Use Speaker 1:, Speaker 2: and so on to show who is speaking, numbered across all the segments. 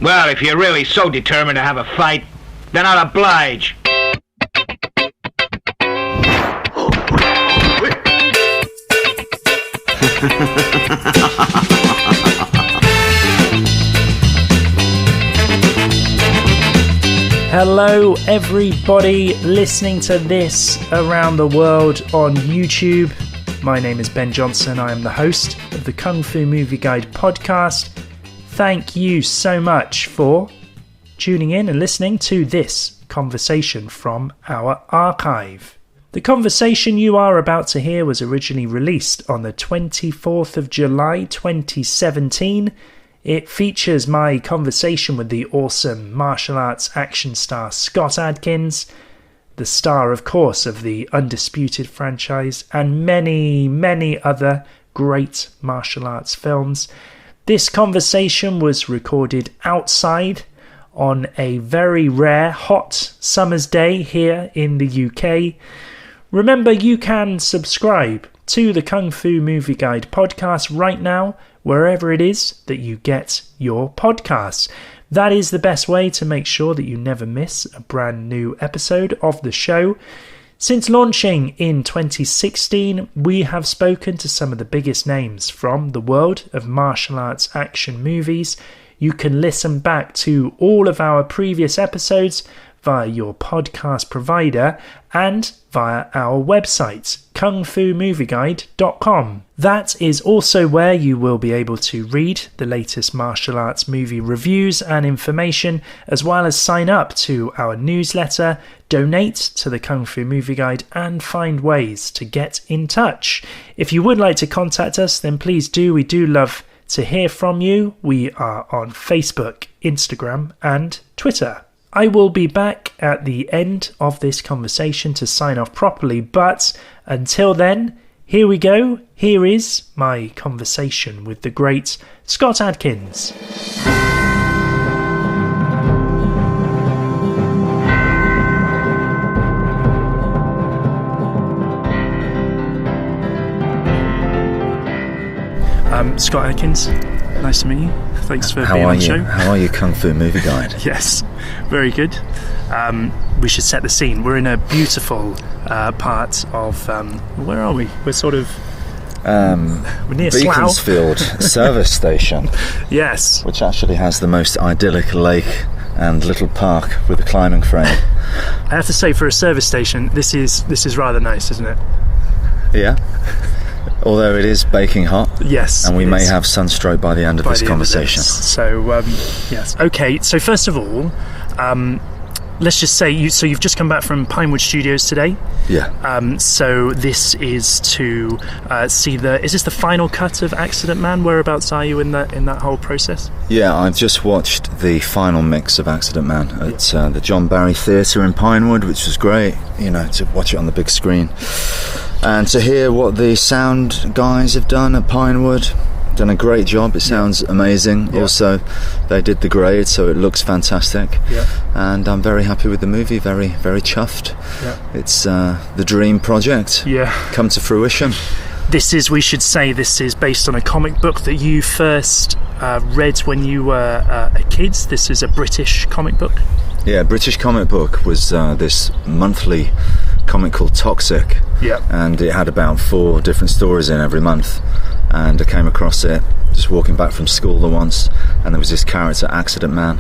Speaker 1: Well, if you're really so determined to have a fight, then I'll oblige.
Speaker 2: Hello everybody listening to this around the world on YouTube. My name is Ben Johnson. I am the host of the Kung Fu Movie Guide podcast. Thank you so much for tuning in and listening to this conversation from our archive. The conversation you are about to hear was originally released on the 24th of July 2017. It features my conversation with the awesome martial arts action star Scott Adkins, the star, of course, of the Undisputed franchise, and many, many other great martial arts films. This conversation was recorded outside on a very rare hot summer's day here in the UK. Remember, you can subscribe to the Kung Fu Movie Guide podcast right now, wherever it is that you get your podcasts. That is the best way to make sure that you never miss a brand new episode of the show. Since launching in 2016, we have spoken to some of the biggest names from the world of martial arts action movies. You can listen back to all of our previous episodes via your podcast provider and via our website, kungfumovieguide.com. That is also where you will be able to read the latest martial arts movie reviews and information, as well as sign up to our newsletter, donate to the Kung Fu Movie Guide, and find ways to get in touch. If you would like to contact us, then please do. We do love to hear from you. We are on Facebook, Instagram, and Twitter. I will be back at the end of this conversation to sign off properly, but until then, here we go. Here is my conversation with the great Scott Adkins. Scott Adkins, nice to meet you. Thanks for being on the show.
Speaker 3: How are you, Kung Fu Movie Guide?
Speaker 2: Yes, very good. We should set the scene. We're in a beautiful part of... where are we? We're sort of... we're near
Speaker 3: Beaconsfield service station.
Speaker 2: Yes.
Speaker 3: Which actually has the most idyllic lake and little park with a climbing frame.
Speaker 2: I have to say, for a service station, this is rather nice, isn't it?
Speaker 3: Yeah. Although it is baking hot.
Speaker 2: Yes.
Speaker 3: And we may have sunstroke by the end of this conversation.
Speaker 2: So, yes. Okay, so first of all, let's just say, you've just come back from Pinewood Studios today.
Speaker 3: Yeah.
Speaker 2: So this is to see is this the final cut of Accident Man? Whereabouts are you in that whole process?
Speaker 3: Yeah, I've just watched the final mix of Accident Man at the John Barry Theatre in Pinewood, which was great, to watch it on the big screen. And to hear what the sound guys have done at Pinewood, done a great job. It sounds amazing. Yeah. Also, they did the grade, so it looks fantastic.
Speaker 2: Yeah.
Speaker 3: And I'm very happy with the movie. Very, very chuffed. Yeah. It's the dream project.
Speaker 2: Yeah.
Speaker 3: Come to fruition.
Speaker 2: We should say this is based on a comic book that you first read when you were a kid. This is a British comic book.
Speaker 3: Yeah, British comic book was this monthly comic called Toxic.
Speaker 2: Yeah. And
Speaker 3: it had about 4 different stories in every month. And I came across it just walking back from school once, and there was this character, Accident Man,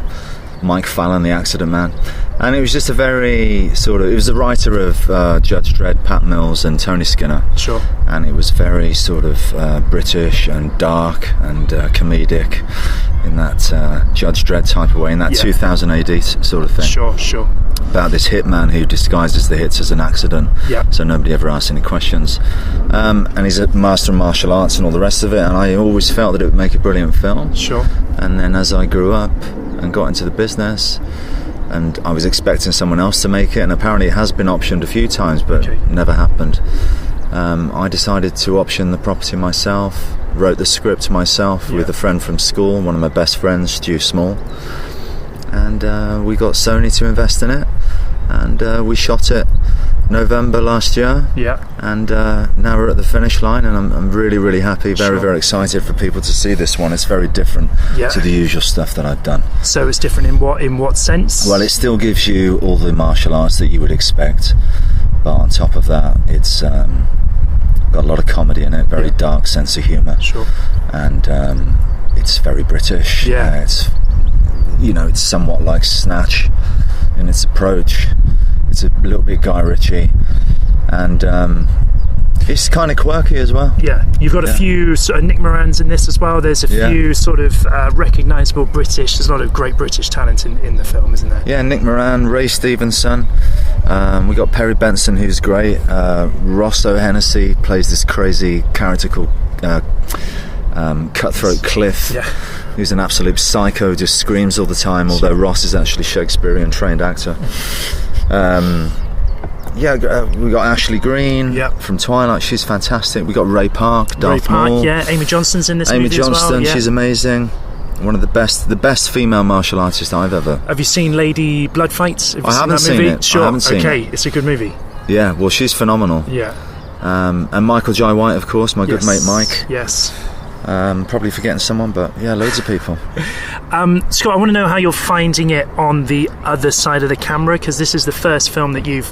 Speaker 3: Mike Fallon, the Accident Man, and it was just a very it was the writer of Judge Dredd, Pat Mills and Tony Skinner.
Speaker 2: Sure.
Speaker 3: And it was very British and dark and comedic in that Judge Dredd type of way, in that 2000 AD sort of thing.
Speaker 2: Sure.
Speaker 3: About this hitman who disguises the hits as an accident, so nobody ever asks any questions. And he's a master of martial arts and all the rest of it, and I always felt that it would make a brilliant film.
Speaker 2: Sure.
Speaker 3: And then as I grew up and got into the business, and I was expecting someone else to make it, and apparently it has been optioned a few times, but never happened. I decided to option the property myself, wrote the script myself with a friend from school, one of my best friends, Stu Small, and we got Sony to invest in it, and we shot it November last year.
Speaker 2: Yeah.
Speaker 3: And now we're at the finish line, and I'm really, really happy, very excited for people to see this one. It's very different to the usual stuff that I've done.
Speaker 2: So it's different in what sense?
Speaker 3: Well, it still gives you all the martial arts that you would expect, but on top of that, it's got a lot of comedy in it, very dark sense of humour.
Speaker 2: Sure.
Speaker 3: And it's very British.
Speaker 2: Yeah.
Speaker 3: It's it's somewhat like Snatch in its approach. It's a little bit Guy Ritchie, and it's kind of quirky as well.
Speaker 2: Yeah, you've got a few sort of Nick Moran's in this as well. There's a few sort of recognisable British. There's a lot of great British talent in the film, isn't there?
Speaker 3: Yeah, Nick Moran, Ray Stevenson. We got Perry Benson, who's great. Ross O'Hennessy plays this crazy character called Cutthroat Cliff. Yeah. Who's an absolute psycho, just screams all the time, although Ross is actually Shakespearean trained actor. We got Ashley Green from Twilight, she's fantastic. We got Ray Park, Darth Maul.
Speaker 2: Amy Johnston's in this
Speaker 3: movie
Speaker 2: as well.
Speaker 3: Amy Johnston, she's amazing. One of the best female martial artists I've ever.
Speaker 2: Have you seen Lady Blood Fights?
Speaker 3: I haven't seen it.
Speaker 2: Sure.
Speaker 3: I haven't seen
Speaker 2: it. It's a good movie.
Speaker 3: Yeah, well, she's phenomenal.
Speaker 2: Yeah.
Speaker 3: And Michael Jai White, of course, my good mate Mike.
Speaker 2: Yes.
Speaker 3: Probably forgetting someone, but yeah, loads of people.
Speaker 2: Scott, I want to know how you're finding it on the other side of the camera, because this is the first film that you've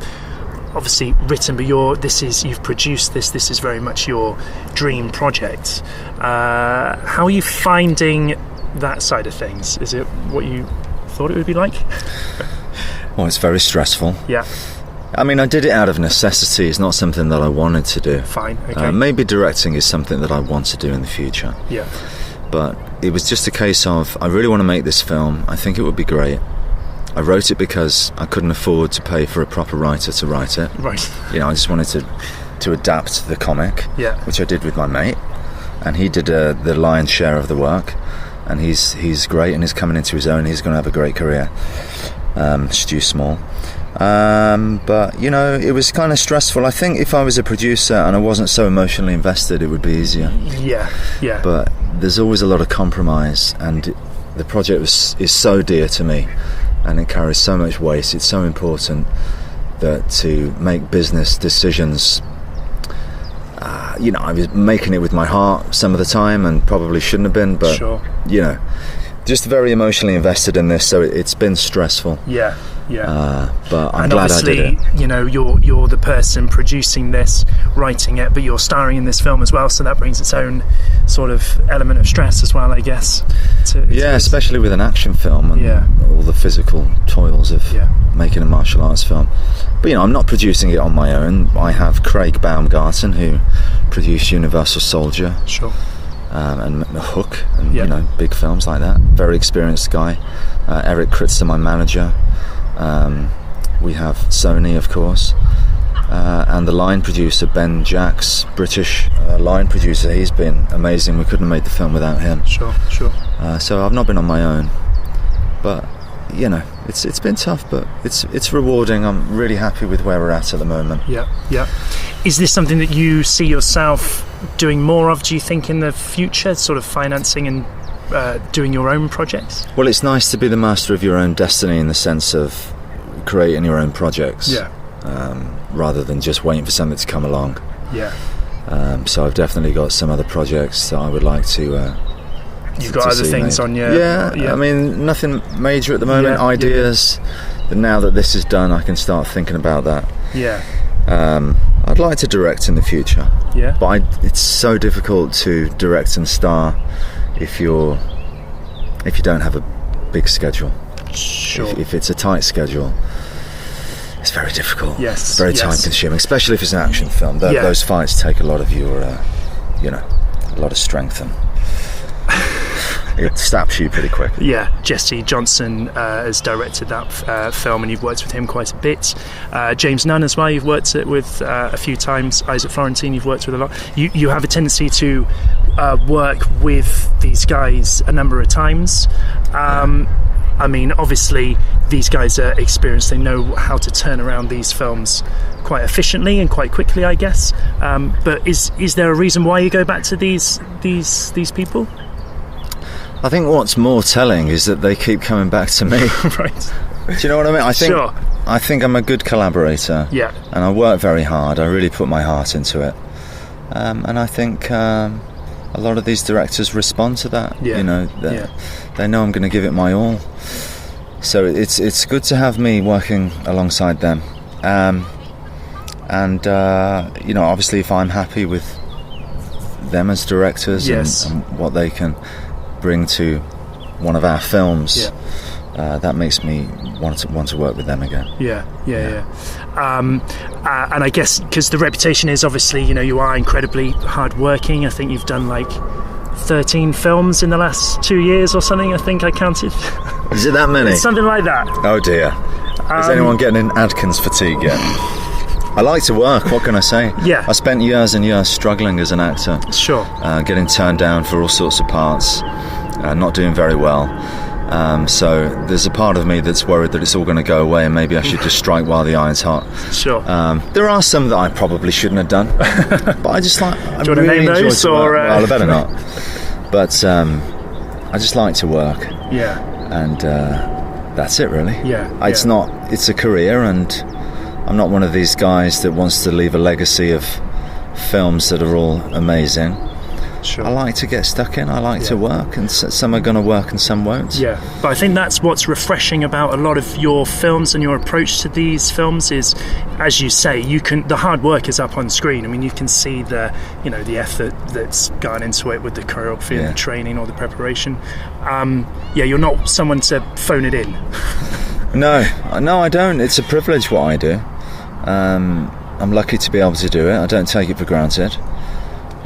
Speaker 2: obviously written, but you've produced this. This is very much your dream project. How are you finding that side of things? Is it what you thought it would be like?
Speaker 3: Well, it's very stressful.
Speaker 2: Yeah.
Speaker 3: I mean, I did it out of necessity. It's not something that I wanted to do.
Speaker 2: Fine, okay.
Speaker 3: Maybe directing is something that I want to do in the future.
Speaker 2: Yeah.
Speaker 3: But it was just a case of, I really want to make this film. I think it would be great. I wrote it because I couldn't afford to pay for a proper writer to write it.
Speaker 2: Right.
Speaker 3: I just wanted to adapt the comic, which I did with my mate. And he did the lion's share of the work. And he's great, and he's coming into his own. He's going to have a great career. Stu Small. But it was kind of stressful. I think if I was a producer and I wasn't so emotionally invested, it would be easier.
Speaker 2: Yeah.
Speaker 3: But there's always a lot of compromise, and the project is so dear to me, and it carries so much weight. It's so important that to make business decisions, I was making it with my heart some of the time, and probably shouldn't have been, but just very emotionally invested in this, so it's been stressful.
Speaker 2: Yeah.
Speaker 3: But I'm glad I did it.
Speaker 2: You're the person producing this, writing it, but you're starring in this film as well, so that brings its own sort of element of stress as well, I guess.
Speaker 3: Especially with an action film and all the physical toils of making a martial arts film. But I'm not producing it on my own. I have Craig Baumgarten, who produced Universal Soldier.
Speaker 2: Sure.
Speaker 3: And Hook, and big films like that. Very experienced guy. Eric Kritzer, my manager. We have Sony, of course, and the line producer Ben Jacks, British line producer. He's been amazing. We couldn't have made the film without him.
Speaker 2: Sure.
Speaker 3: So I've not been on my own, but it's been tough, but it's rewarding. I'm really happy with where we're at the moment.
Speaker 2: Yeah. Is this something that you see yourself doing more of, do you think, in the future, sort of financing and doing your own projects?
Speaker 3: Well, it's nice to be the master of your own destiny, in the sense of creating your own projects, rather than just waiting for something to come along. So I've definitely got some other projects that I would like to
Speaker 2: you've got other things on your...
Speaker 3: I mean, nothing major at the moment. Ideas, but now that this is done, I can start thinking about that. I'd like to direct in the future, but it's so difficult to direct and star if you don't have a big schedule.
Speaker 2: Sure.
Speaker 3: If it's a tight schedule, it's very difficult.
Speaker 2: Yes.
Speaker 3: It's very time consuming, especially if it's an action film. Those fights take a lot of your, a lot of strength, and it snaps you pretty quick.
Speaker 2: Jesse Johnson has directed that film, and you've worked with him quite a bit. James Nunn as well, you've worked with a few times. Isaac Florentine, you've worked with a lot. You have a tendency to work with these guys a number of times. I mean, obviously these guys are experienced, they know how to turn around these films quite efficiently and quite quickly, I guess. But is there a reason why you go back to these people?
Speaker 3: I think what's more telling is that they keep coming back to me.
Speaker 2: Right.
Speaker 3: Do you know what I mean? I think I think I'm a good collaborator.
Speaker 2: Yeah.
Speaker 3: And I work very hard. I really put my heart into it. And I think a lot of these directors respond to that.
Speaker 2: Yeah.
Speaker 3: You know, they know I'm going to give it my all. So it's good to have me working alongside them. You know, obviously if I'm happy with them as directors and what they can bring to one of our films, that makes me want to work with them again.
Speaker 2: And I guess because the reputation is obviously, you know, you are incredibly hardworking. I think you've done like 13 films in the last 2 years or something, I think I counted.
Speaker 3: Is it that many?
Speaker 2: Something like that.
Speaker 3: Oh dear. Is anyone getting in Adkins fatigue yet? I like to work, what can I say?
Speaker 2: Yeah.
Speaker 3: I spent years and years struggling as an actor.
Speaker 2: Sure.
Speaker 3: Getting turned down for all sorts of parts, not doing very well. So there's a part of me that's worried that it's all going to go away and maybe I should just strike while the iron's hot.
Speaker 2: Sure.
Speaker 3: There are some that I probably shouldn't have done, but I just like...
Speaker 2: Do you want to name those?
Speaker 3: Well, I better not. But I just like to work.
Speaker 2: Yeah.
Speaker 3: And that's it, really.
Speaker 2: Yeah.
Speaker 3: It's a career, and I'm not one of these guys that wants to leave a legacy of films that are all amazing.
Speaker 2: Sure.
Speaker 3: I like to get stuck in. I like to work, and some are going to work and some won't.
Speaker 2: Yeah, but I think that's what's refreshing about a lot of your films and your approach to these films is, as you say, the hard work is up on screen. I mean, you can see the effort that's gone into it with the choreography and the training or the preparation. You're not someone to phone it in.
Speaker 3: No, I don't. It's a privilege what I do. I'm lucky to be able to do it. I don't take it for granted.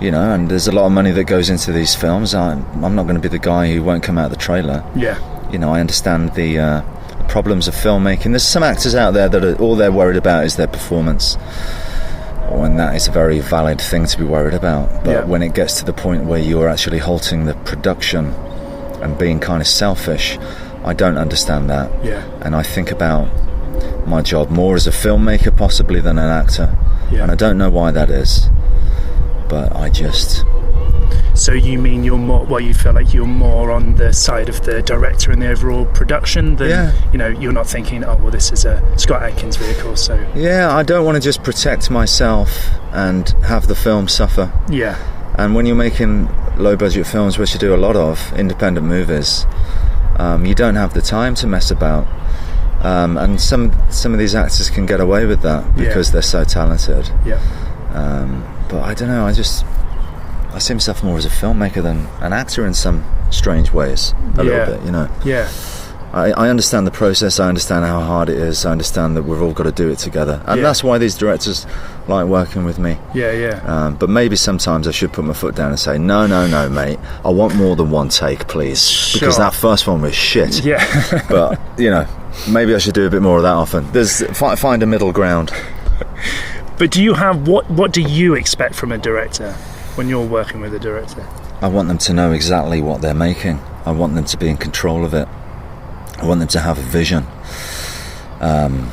Speaker 3: You know, and there's a lot of money that goes into these films. I'm not going to be the guy who won't come out the trailer. Yeah. You know, I understand the problems of filmmaking. There's some actors out there that all they're worried about is their performance. And that is a very valid thing to be worried about. But when it gets to the point where you're actually halting the production and being kind of selfish, I don't understand that. Yeah. And I think about my job more as a filmmaker possibly than an actor. Yeah. And I don't know why that is. But I just...
Speaker 2: So you mean you're more... Well, you feel like you're more on the side of the director and the overall production than... You know, you're not thinking, oh, well, this is a Scott Adkins vehicle, so...
Speaker 3: Yeah, I don't want to just protect myself and have the film suffer. Yeah. And when you're making low-budget films, which you do a lot of, independent movies, you don't have the time to mess about. And some of these actors can get away with that because they're so talented. Yeah. But I don't know, I see myself more as a filmmaker than an actor in some strange ways, a little bit, you know. Yeah. I understand the process, I understand how hard it is, I understand that we've all got to do it together. And that's why these directors like working with me. Yeah. But maybe sometimes I should put my foot down and say, no, mate, I want more than one take, please. Because that first one was shit. Yeah. But, you know, maybe I should do a bit more of that often. Find a middle ground.
Speaker 2: But do you have what do you expect from a director when you're working with a director?
Speaker 3: I want them to know exactly what they're making. I want them to be in control of it. I want them to have a vision. And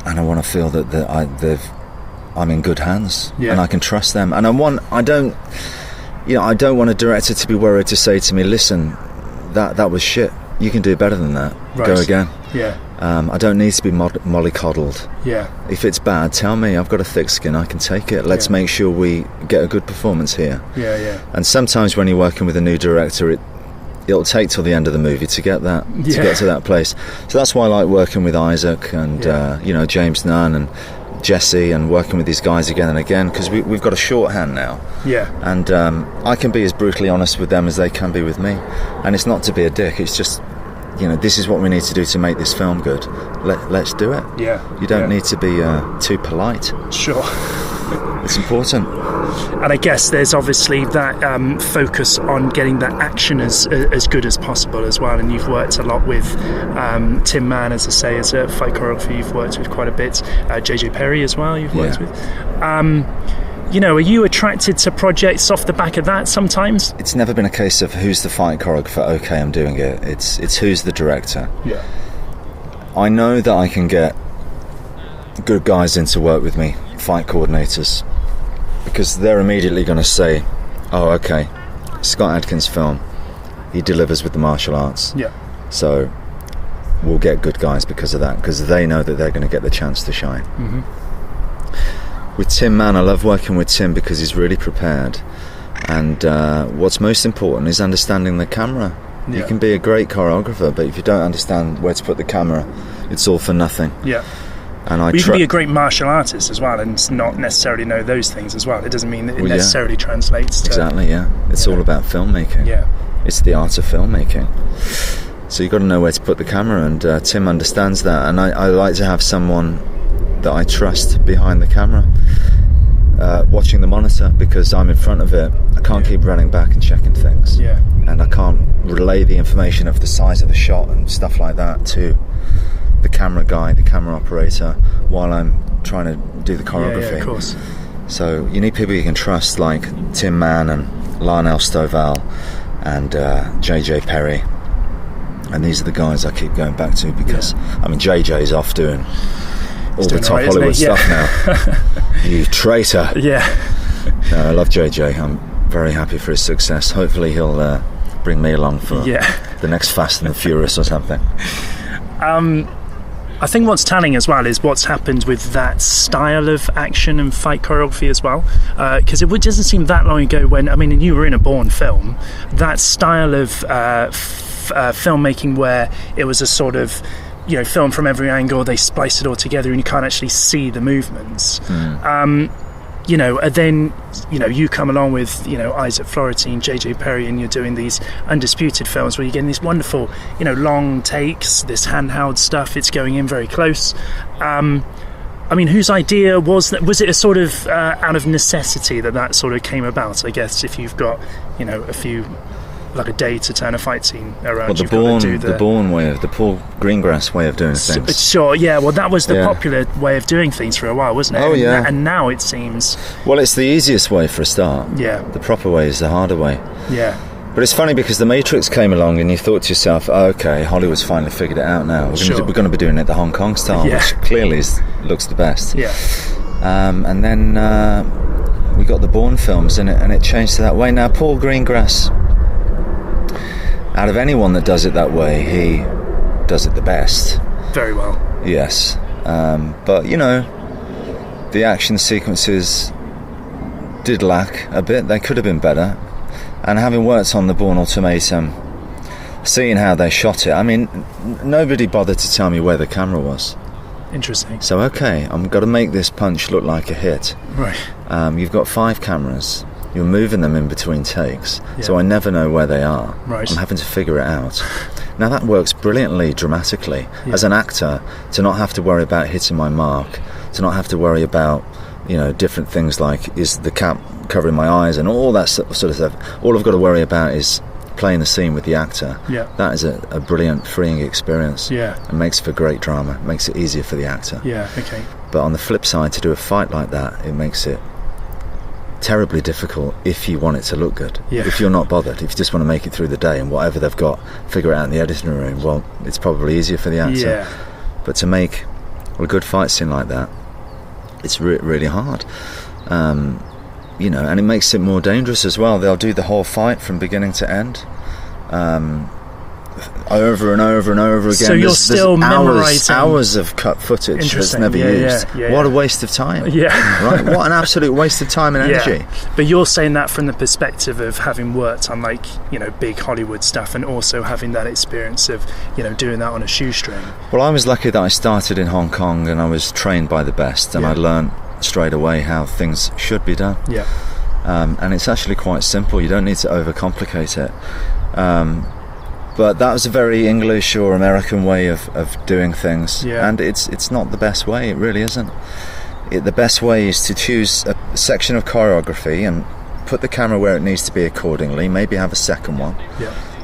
Speaker 3: I want to feel that I'm in good hands and I can trust them. And I don't want a director to be worried to say to me, listen, that was shit. You can do better than that. Right. Go again. Yeah. I don't need to be mollycoddled. Yeah. If it's bad, tell me. I've got a thick skin. I can take it. Let's make sure we get a good performance here. Yeah, yeah. And sometimes when you're working with a new director, it'll take till the end of the movie to get to that place. So that's why I like working with Isaac and James Nunn and Jesse and working with these guys again and again, because we've got a shorthand now. Yeah. And I can be as brutally honest with them as they can be with me. And it's not to be a dick. It's just, this is what we need to do to make this film good. Let's do it. Yeah. You don't need to be too polite. Sure. It's important.
Speaker 2: And I guess there's obviously that focus on getting that action as good as possible as well. And you've worked a lot with Tim Mann, as I say, as a fight choreographer. You've worked with quite a bit. JJ Perry as well. You've worked with. Are you attracted to projects off the back of that sometimes?
Speaker 3: It's never been a case of who's the fight choreographer. Okay, I'm doing it. It's who's the director. Yeah. I know that I can get good guys in to work with me, fight coordinators, because they're immediately going to say, oh, okay, Scott Adkins film, he delivers with the martial arts. Yeah. So will get good guys because of that, because they know that they're going to get the chance to shine. With Tim Mann, I love working with Tim because he's really prepared, and what's most important is understanding the camera. You can be a great choreographer, but if you don't understand where to put the camera, it's all for nothing. And you can be a great martial artist as well and not necessarily know those things as well. It doesn't mean that it necessarily translates to... Exactly, It's all about filmmaking. It's the art of filmmaking. So you've got to know where to put the camera, and Tim understands that. And I like to have someone that I trust behind the camera, watching the monitor, because I'm in front of it. I can't keep running back and checking things. And I can't relay the information of the size of the shot and stuff like that to the camera guy, the camera operator, while I'm trying to do the choreography. Of course. So you need people you can trust, like Tim Mann and Lionel Stovall and JJ Perry. And these are the guys I keep going back to because, I mean, JJ's off doing all the top Hollywood stuff now. You traitor. No, I love JJ. I'm very happy for his success. Hopefully he'll bring me along for the next Fast and the Furious or something.
Speaker 2: I think what's telling as well is what's happened with that style of action and fight choreography as well, because it doesn't seem that long ago when, I mean, you were in a Bourne film, that style of filmmaking where it was a sort of, you know, film from every angle, they splice it all together and you can't actually see the movements. You know, and then, you know, you come along with, you know, Isaac Florentine, JJ Perry, and you're doing these Undisputed films where you're getting these wonderful, you know, long takes, this handheld stuff, it's going in very close. I mean, whose idea was that? Was it a sort of out of necessity that sort of came about? I guess if you've got, you know, like a day to turn a fight scene around.
Speaker 3: Well, the Bourne way of, the Paul Greengrass way of doing things.
Speaker 2: Sure, well, that was the popular way of doing things for a while, wasn't it?
Speaker 3: Oh,
Speaker 2: and now it seems...
Speaker 3: Well, it's the easiest way for a start. The proper way is the harder way. But it's funny because The Matrix came along and you thought to yourself, oh, okay, Hollywood's finally figured it out now. We're going to be doing it the Hong Kong style, which clearly looks the best. And then we got the Bourne films and it changed to that way. Now, Paul Greengrass, out of anyone that does it that way, he does it the best.
Speaker 2: Very well.
Speaker 3: Yes. But, you know, the action sequences did lack a bit. They could have been better. And having worked on the Bourne Ultimatum, seeing how they shot it, I mean, nobody bothered to tell me where the camera was.
Speaker 2: Interesting.
Speaker 3: So, okay, I'm got to make this punch look like a hit.
Speaker 2: Right.
Speaker 3: You've got 5 cameras. You're moving them in between takes, so I never know where they are.
Speaker 2: Right.
Speaker 3: I'm having to figure it out. Now that works brilliantly dramatically. As an actor, to not have to worry about hitting my mark, to not have to worry about, you know, different things like, is the cap covering my eyes and all that sort of stuff. All I've got to worry about is playing the scene with the actor. That is a brilliant, freeing experience. It makes for great drama. It makes it easier for the actor.
Speaker 2: Okay.
Speaker 3: But on the flip side, to do a fight like that, it makes it terribly difficult if you want it to look good. If you're not bothered, if you just want to make it through the day and whatever they've got, figure it out in the editing room, well, it's probably easier for the actor. But to make a good fight scene like that, it's really hard. You know, and it makes it more dangerous as well. They'll do the whole fight from beginning to end, over and over and over again. So
Speaker 2: you're still memorising
Speaker 3: hours of cut footage that's never used. What a waste of time. Right? What an absolute waste of time and energy.
Speaker 2: But you're saying that from the perspective of having worked on, like, you know, big Hollywood stuff and also having that experience of, you know, doing that on a shoestring.
Speaker 3: Well, I was lucky that I started in Hong Kong and I was trained by the best, and I learned straight away how things should be done. And it's actually quite simple. You don't need to overcomplicate it. But that was a very English or American way of doing things, and it's not the best way. It really isn't. The best way is to choose a section of choreography and put the camera where it needs to be accordingly, maybe have a second one,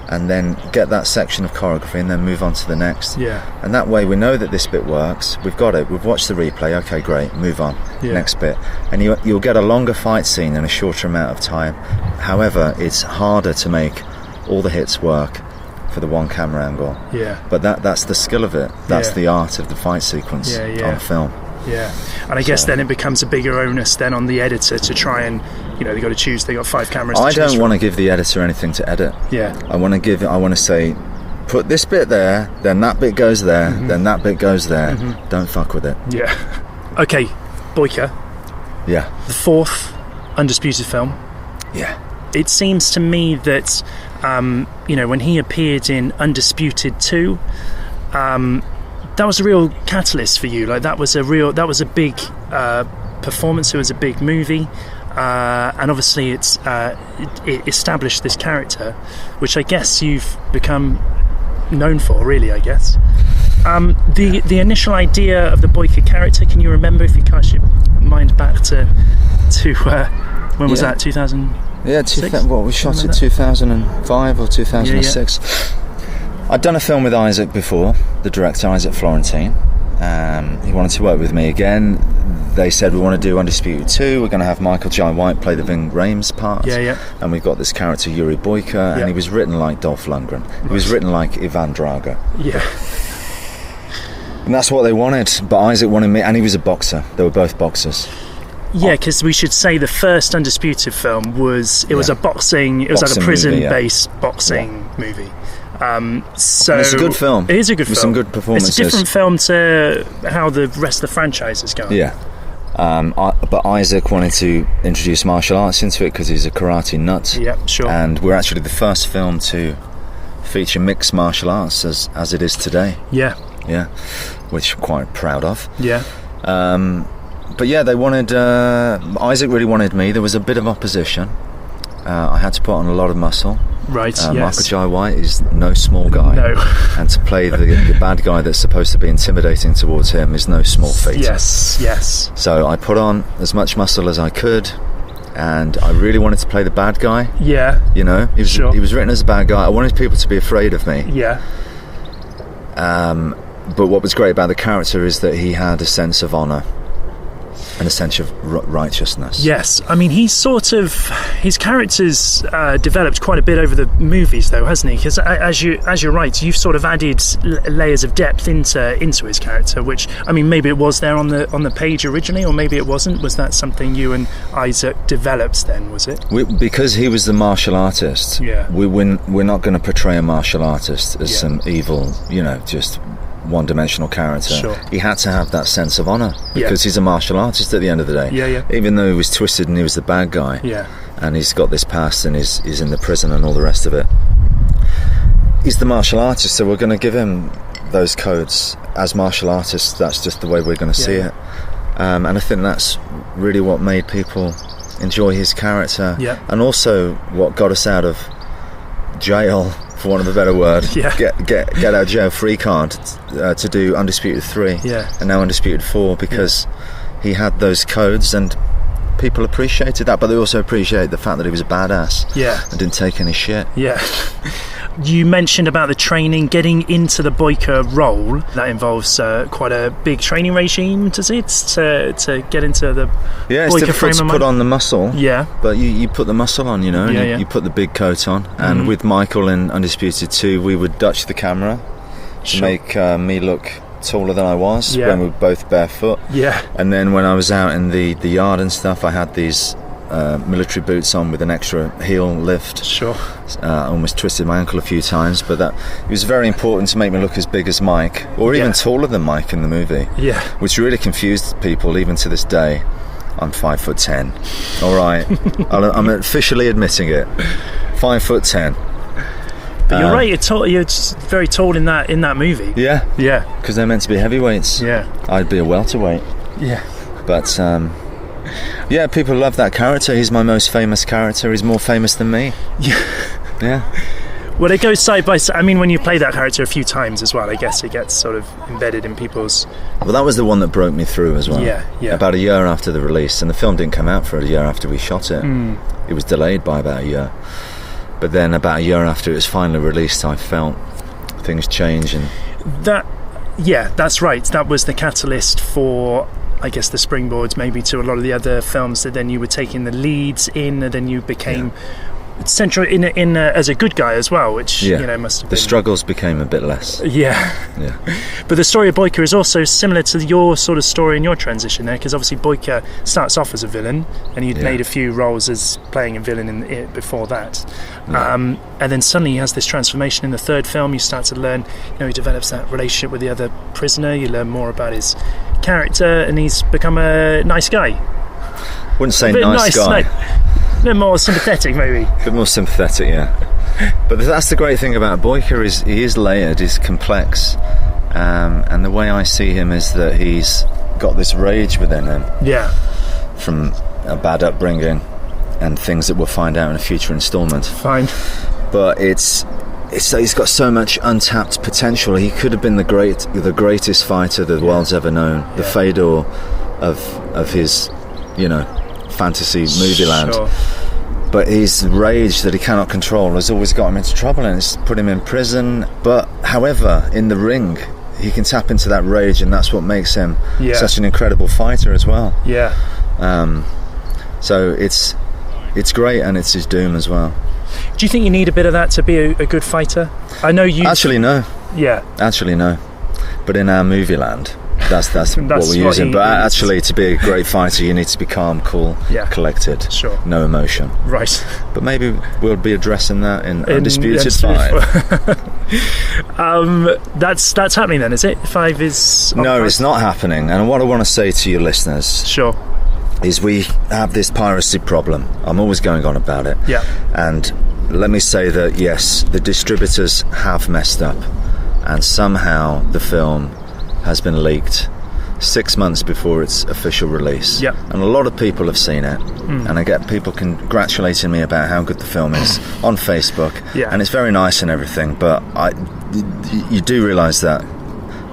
Speaker 3: and then get that section of choreography and then move on to the next. And that way we know that this bit works, we've got it, we've watched the replay, okay, great, move on, next bit. And you'll get a longer fight scene in a shorter amount of time. However, it's harder to make all the hits work for the one camera angle. But that's the skill of it. That's the art of the fight sequence on film.
Speaker 2: And I guess then it becomes a bigger onus then on the editor to try and, you know, they got 5 cameras to
Speaker 3: I
Speaker 2: choose
Speaker 3: don't want to give the editor anything to edit. I want to say, put this bit there, then that bit goes there, then that bit goes there. Don't fuck with it.
Speaker 2: Yeah. Okay, Boyka.
Speaker 3: Yeah.
Speaker 2: The fourth Undisputed film.
Speaker 3: Yeah.
Speaker 2: It seems to me that, when he appeared in Undisputed 2, that was a real catalyst for you. Like that was a big performance. It was a big movie, and obviously it established this character, which I guess you've become known for. Really, I guess. The initial idea of the Boyka character. Can you remember, if you cast your mind back to when was that? 2000.
Speaker 3: Yeah, we shot it 2005 or 2006. I'd done a film with Isaac before, the director Isaac Florentine. He wanted to work with me again. They said, we want to do Undisputed 2, we're going to have Michael Jai White play the Ving Rhames part. And we've got this character Yuri Boyka, and he was written like Dolph Lundgren. He was written like Ivan Drago. And that's what they wanted, but Isaac wanted me, and he was a boxer. They were both boxers.
Speaker 2: Yeah, because we should say the first Undisputed film was a boxing. It was like a prison-based boxing movie. So
Speaker 3: it's a good film.
Speaker 2: It is a good film.
Speaker 3: With some good performances.
Speaker 2: It's a different film to how the rest of the franchise has gone.
Speaker 3: Yeah. But Isaac wanted to introduce martial arts into it because he's a karate nut.
Speaker 2: Yeah, sure.
Speaker 3: And we're actually the first film to feature mixed martial arts as it is today.
Speaker 2: Yeah.
Speaker 3: Yeah. Which I'm quite proud of.
Speaker 2: Yeah.
Speaker 3: But yeah, they wanted... Isaac really wanted me. There was a bit of opposition. I had to put on a lot of muscle.
Speaker 2: Right, yes.
Speaker 3: Michael Jai White is no small guy.
Speaker 2: No.
Speaker 3: And to play the bad guy that's supposed to be intimidating towards him is no small feat.
Speaker 2: Yes.
Speaker 3: So I put on as much muscle as I could, and I really wanted to play the bad guy.
Speaker 2: Yeah.
Speaker 3: He was written as a bad guy. I wanted people to be afraid of me.
Speaker 2: Yeah.
Speaker 3: But what was great about the character is that he had a sense of honour and a sense of righteousness.
Speaker 2: Yes, I mean his character's developed quite a bit over the movies, though, hasn't he? Because as you're right, you've sort of added layers of depth into his character, which, I mean, maybe it was there on the page originally, or maybe it wasn't. Was that something you and Isaac developed then? Was it?
Speaker 3: Because he was the martial artist.
Speaker 2: Yeah.
Speaker 3: We're not going to portray a martial artist as some evil, just one-dimensional character.
Speaker 2: Sure.
Speaker 3: He had to have that sense of honour because he's a martial artist at the end of the day.
Speaker 2: Yeah.
Speaker 3: Even though he was twisted and he was the bad guy.
Speaker 2: Yeah.
Speaker 3: And he's got this past and he's in the prison and all the rest of it. He's the martial artist, so we're going to give him those codes as martial artists. That's just the way we're going to see it. And I think that's really what made people enjoy his character.
Speaker 2: Yeah.
Speaker 3: And also what got us out of jail, for want of a better word, get out of jail free card to do Undisputed 3 and now Undisputed 4, because he had those codes and people appreciated that, but they also appreciated the fact that he was a badass and didn't take any shit. You mentioned about the training, getting into the Boyka role. That involves quite a big training regime, does it, to get into the Boyka frame of mind? Put on the muscle.
Speaker 2: Yeah.
Speaker 3: But you put the muscle on, and you put the big coat on. And with Michael in Undisputed 2, we would Dutch the camera to make me look taller than I was when we were both barefoot.
Speaker 2: Yeah.
Speaker 3: And then when I was out in the yard and stuff, I had these military boots on with an extra heel lift.
Speaker 2: Sure.
Speaker 3: I almost twisted my ankle a few times, but it was very important to make me look as big as Mike, or even taller than Mike in the movie. Yeah. Which really confused people even to this day. I'm 5'10". All right. I'm officially admitting it. 5'10".
Speaker 2: But you're right. You're very tall in that movie.
Speaker 3: Yeah. Yeah. Because they're meant to be heavyweights. Yeah. I'd be a welterweight. Yeah. But yeah, people love that character. He's my most famous character. He's more famous than me. Yeah. Well, it goes side by side. I mean, when you play that character a few times as well, I guess it gets sort of embedded in people's... Well, that was the one that broke me through as well. Yeah. About a year after the release, and the film didn't come out for a year after we shot it. It was delayed by about a year. But then about a year after it was finally released, I felt things change. And that's right. That was the catalyst for, I guess, the springboards maybe to a lot of the other films that then you were taking the leads in, and then you became
Speaker 2: central in as a good guy as well, which must have been...
Speaker 3: The struggles became a bit less.
Speaker 2: Yeah. But the story of Boyka is also similar to your sort of story in your transition there, because obviously Boyka starts off as a villain, and he'd made a few roles as playing a villain in it before that. And then suddenly he has this transformation in the third film. You start to learn, he develops that relationship with the other prisoner. You learn more about his character, and he's become a nice guy.
Speaker 3: Wouldn't say nice guy.
Speaker 2: A bit more sympathetic, maybe.
Speaker 3: A bit more sympathetic, yeah. But that's the great thing about Boyka, is he is layered, he's complex, and the way I see him is that he's got this rage within him.
Speaker 2: Yeah.
Speaker 3: From a bad upbringing and things that we'll find out in a future instalment.
Speaker 2: Fine.
Speaker 3: But he's got so much untapped potential. He could have been the greatest fighter the world's ever known, the Fedor of his, fantasy movie land.
Speaker 2: Sure.
Speaker 3: But his rage that he cannot control has always got him into trouble, and it's put him in prison. But however, in the ring, he can tap into that rage, and that's what makes him such an incredible fighter as well.
Speaker 2: Yeah.
Speaker 3: So it's great, and it's his doom as well.
Speaker 2: Do you think you need a bit of that to be a good fighter? I know you...
Speaker 3: Actually, no.
Speaker 2: Yeah.
Speaker 3: Actually, no. But in our movie land, that's what we're using. But actually, to be a great fighter, you need to be calm, cool, collected, no emotion.
Speaker 2: Right.
Speaker 3: But maybe we'll be addressing that in Undisputed 5.
Speaker 2: That's happening then, is it? 5 is...
Speaker 3: No, it's not happening. And what I want to say to your listeners...
Speaker 2: Sure.
Speaker 3: Is we have this piracy problem. I'm always going on about it.
Speaker 2: Yeah.
Speaker 3: And let me say that, yes, the distributors have messed up, and somehow the film has been leaked 6 months before its official release.
Speaker 2: Yeah.
Speaker 3: And a lot of people have seen it, and I get people congratulating me about how good the film is on Facebook, and it's very nice and everything, but you do realise that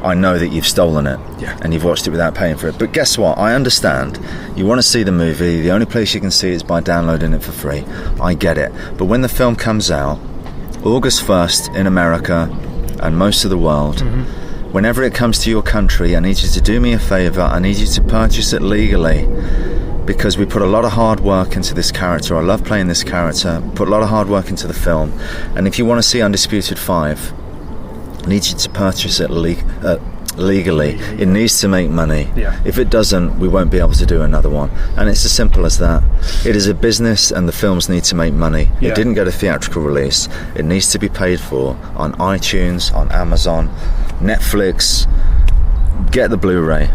Speaker 3: I know that you've stolen it, and you've watched it without paying for it. But guess what? I understand. You want to see the movie. The only place you can see it is by downloading it for free. I get it. But when the film comes out, August 1st in America and most of the world, whenever it comes to your country, I need you to do me a favour. I need you to purchase it legally, because we put a lot of hard work into this character. I love playing this character. Put a lot of hard work into the film. And if you want to see Undisputed 5... I need you to purchase it legally. It needs to make money. If it doesn't, we won't be able to do another one. And it's as simple as that. It is a business, and the films need to make money. It didn't get a theatrical release. It needs to be paid for on iTunes, on Amazon, Netflix. Get the Blu-ray.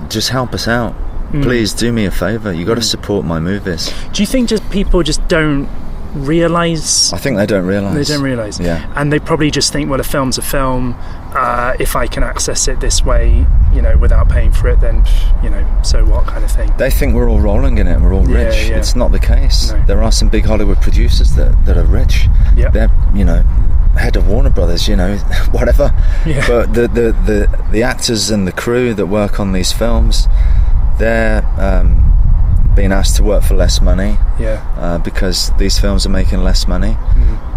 Speaker 3: Just help us out. Please do me a favour. You got to support my movies.
Speaker 2: Do you think people just don't realise?
Speaker 3: I think they don't realise.
Speaker 2: They don't realise.
Speaker 3: Yeah.
Speaker 2: And they probably just think, well, a film's a film. If I can access it this way, without paying for it, then, so what, kind of thing.
Speaker 3: They think we're all rolling in it and we're all rich.
Speaker 2: Yeah.
Speaker 3: It's not the case.
Speaker 2: No.
Speaker 3: There are some big Hollywood producers that are rich.
Speaker 2: Yeah.
Speaker 3: They're, head of Warner Brothers, whatever. Yeah. But the actors and the crew that work on these films, they're being asked to work for less money, because these films are making less money,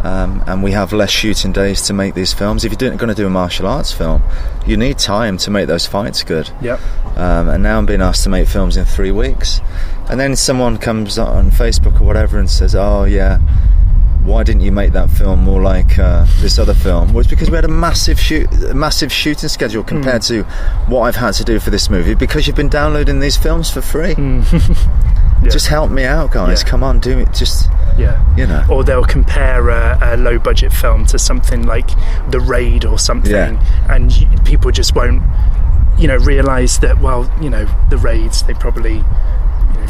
Speaker 3: and we have less shooting days to make these films. If you're going to do a martial arts film, you need time to make those fights good. And now I'm being asked to make films in 3 weeks, and then someone comes on Facebook or whatever and says, oh yeah, why didn't you make that film more like this other film? Well, it's because we had a massive shooting schedule compared to what I've had to do for this movie, because you've been downloading these films for free. Just help me out, guys. Come on, do it. Just
Speaker 2: Or they'll compare a low budget film to something like The Raid or something, and people just won't realise that, well, The Raids, they probably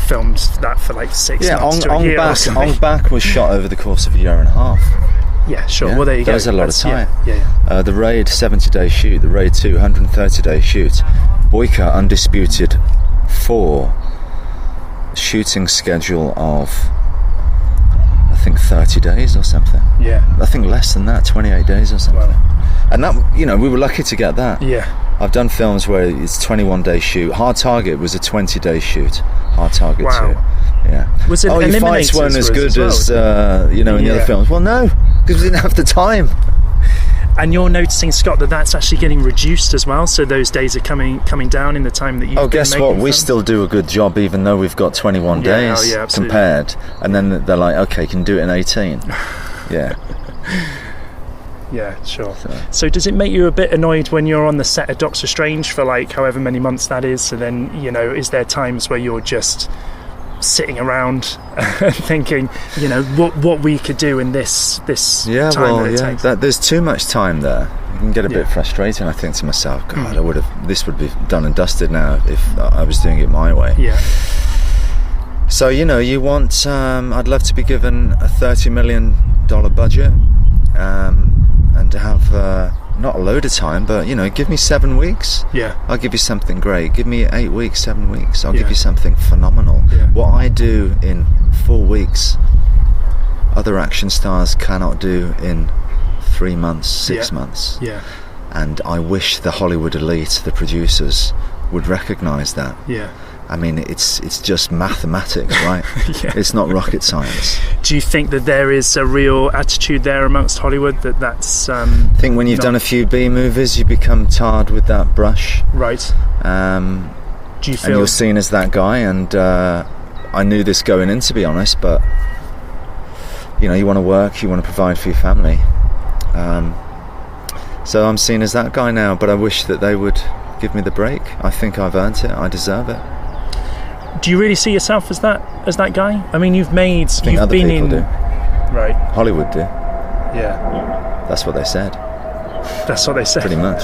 Speaker 2: filmed that for like 6 months to a year.
Speaker 3: Ong Bak was shot over the course of a year and a half.
Speaker 2: Yeah, sure. Well, there you go.
Speaker 3: There's a lot of time.
Speaker 2: The
Speaker 3: Raid, 70-day shoot. The Raid 2, 130-day shoot. Boyka, Undisputed 4, shooting schedule of, I think, 30 days or something. I think less than that, 28 days or something. Wow. And that, we were lucky to get that. I've done films where it's 21-day shoot. Hard Target was a 20-day shoot. Hard Target 2.
Speaker 2: Was it
Speaker 3: your
Speaker 2: Eliminators
Speaker 3: fights weren't as good as
Speaker 2: in the
Speaker 3: other films? Well, no, because we didn't have the time.
Speaker 2: And you're noticing, Scott, that that's actually getting reduced as well. So those days are coming down in the time that you've been
Speaker 3: guess
Speaker 2: making
Speaker 3: what? We
Speaker 2: films?
Speaker 3: still do a good job, even though we've got 21 days compared. And then they're like, okay, you can do it in 18. Yeah.
Speaker 2: Yeah, sure. So does it make you a bit annoyed when you're on the set of Doctor Strange for like however many months that is? So then, you know, is there times where you're just sitting around thinking, you know, what we could do in this time that it takes?
Speaker 3: There's too much time there. You can get a bit frustrating. I think to myself, God, this would be done and dusted now if I was doing it my way.
Speaker 2: Yeah.
Speaker 3: So, you know, you want I'd love to be given a $30 million budget, and to have not a load of time, but, you know, give me 7 weeks.
Speaker 2: Yeah.
Speaker 3: I'll give you something great. Give me 8 weeks, 7 weeks. I'll give you something phenomenal. Yeah. What I do in 4 weeks, other action stars cannot do in 3 months, 6 months.
Speaker 2: Yeah.
Speaker 3: And I wish the Hollywood elite, the producers, would recognise that.
Speaker 2: Yeah.
Speaker 3: I mean, it's just mathematics, right?
Speaker 2: Yeah.
Speaker 3: It's not rocket science.
Speaker 2: Do you think that there is a real attitude there amongst Hollywood that's...
Speaker 3: I think when you've done a few B movies, you become tarred with that brush.
Speaker 2: Right. Do you feel...
Speaker 3: And you're seen as that guy, and I knew this going in, to be honest, but, you know, you want to work, you want to provide for your family. So I'm seen as that guy now, but I wish that they would give me the break. I think I've earned it. I deserve it.
Speaker 2: Do you really see yourself as that guy? I mean, you've been
Speaker 3: people do.
Speaker 2: Right.
Speaker 3: Hollywood do.
Speaker 2: Yeah.
Speaker 3: That's what they said.
Speaker 2: That's what they said.
Speaker 3: Pretty much.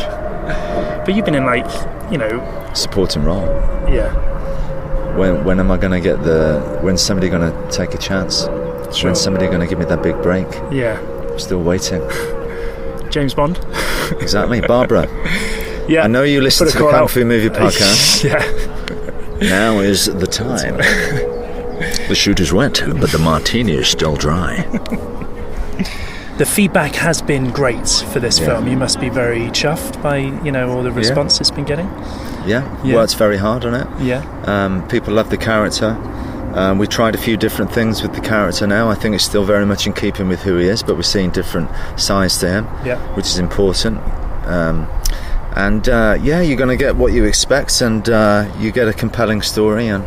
Speaker 2: But you've been in, like, you know...
Speaker 3: supporting role.
Speaker 2: Yeah.
Speaker 3: When am I going to get when's somebody going to take a chance?
Speaker 2: Sure.
Speaker 3: When's somebody going to give me that big break?
Speaker 2: Yeah.
Speaker 3: I'm still waiting.
Speaker 2: James Bond.
Speaker 3: Exactly. Barbara.
Speaker 2: Yeah.
Speaker 3: I know you listen to the Kung Fu Movie Podcast.
Speaker 2: Yeah.
Speaker 3: Now is the time. The shoot is wet, but the martini is still dry.
Speaker 2: The feedback has been great for this film. You must be very chuffed by, you know, all the response it's been getting.
Speaker 3: Yeah. Worked very hard on it.
Speaker 2: Yeah.
Speaker 3: People love the character. We tried a few different things with the character now. I think it's still very much in keeping with who he is, but we're seeing different sides to him, which is important. You're going to get what you expect, and you get a compelling story, and,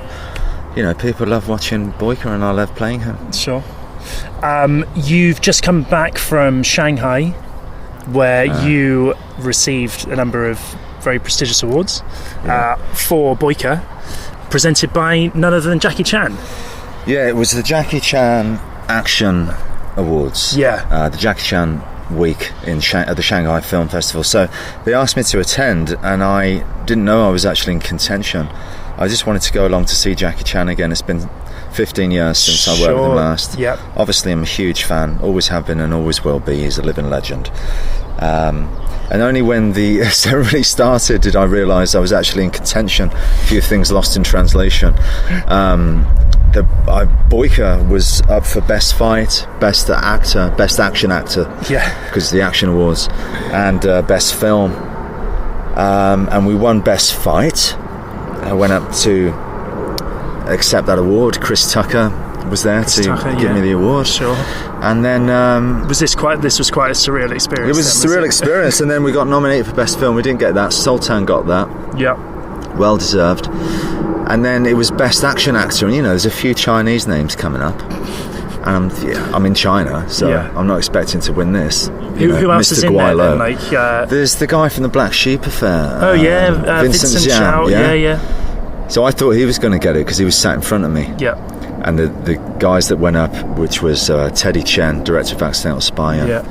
Speaker 3: you know, people love watching Boyka, and I love playing him.
Speaker 2: Sure. You've just come back from Shanghai, where you received a number of very prestigious awards for Boyka, presented by none other than Jackie Chan.
Speaker 3: Yeah, it was the Jackie Chan Action Awards.
Speaker 2: Yeah.
Speaker 3: The Jackie Chan week at the Shanghai Film Festival. So they asked me to attend, and I didn't know I was actually in contention. I just wanted to go along to see Jackie Chan again. It's been 15 years since I worked with him last.
Speaker 2: Yep.
Speaker 3: Obviously, I'm a huge fan, always have been and always will be. He's a living legend. And only when the ceremony started did I realise I was actually in contention. A few things lost in translation. Boyka was up for Best Fight, Best Actor, Best Action Actor.
Speaker 2: Yeah.
Speaker 3: Because the Action Awards, and Best Film. And we won Best Fight. I went up to accept that award. Chris Tucker was there to give me the award.
Speaker 2: Sure.
Speaker 3: And then
Speaker 2: this was quite a surreal experience.
Speaker 3: It was a surreal experience. And then we got nominated for Best Film. We didn't get that. Sultan got that.
Speaker 2: Yeah.
Speaker 3: Well deserved. And then it was Best Action Actor, and, you know, there's a few Chinese names coming up, and I'm in China, so I'm not expecting to win this.
Speaker 2: Who else
Speaker 3: Mr.
Speaker 2: is in there then? Like,
Speaker 3: there's the guy from the Black Sheep Affair.
Speaker 2: Oh yeah, Vincent Zhao. Yeah.
Speaker 3: So I thought he was going to get it because he was sat in front of me.
Speaker 2: Yeah.
Speaker 3: And the guys that went up, which was Teddy Chen, director of Accidental Spy. I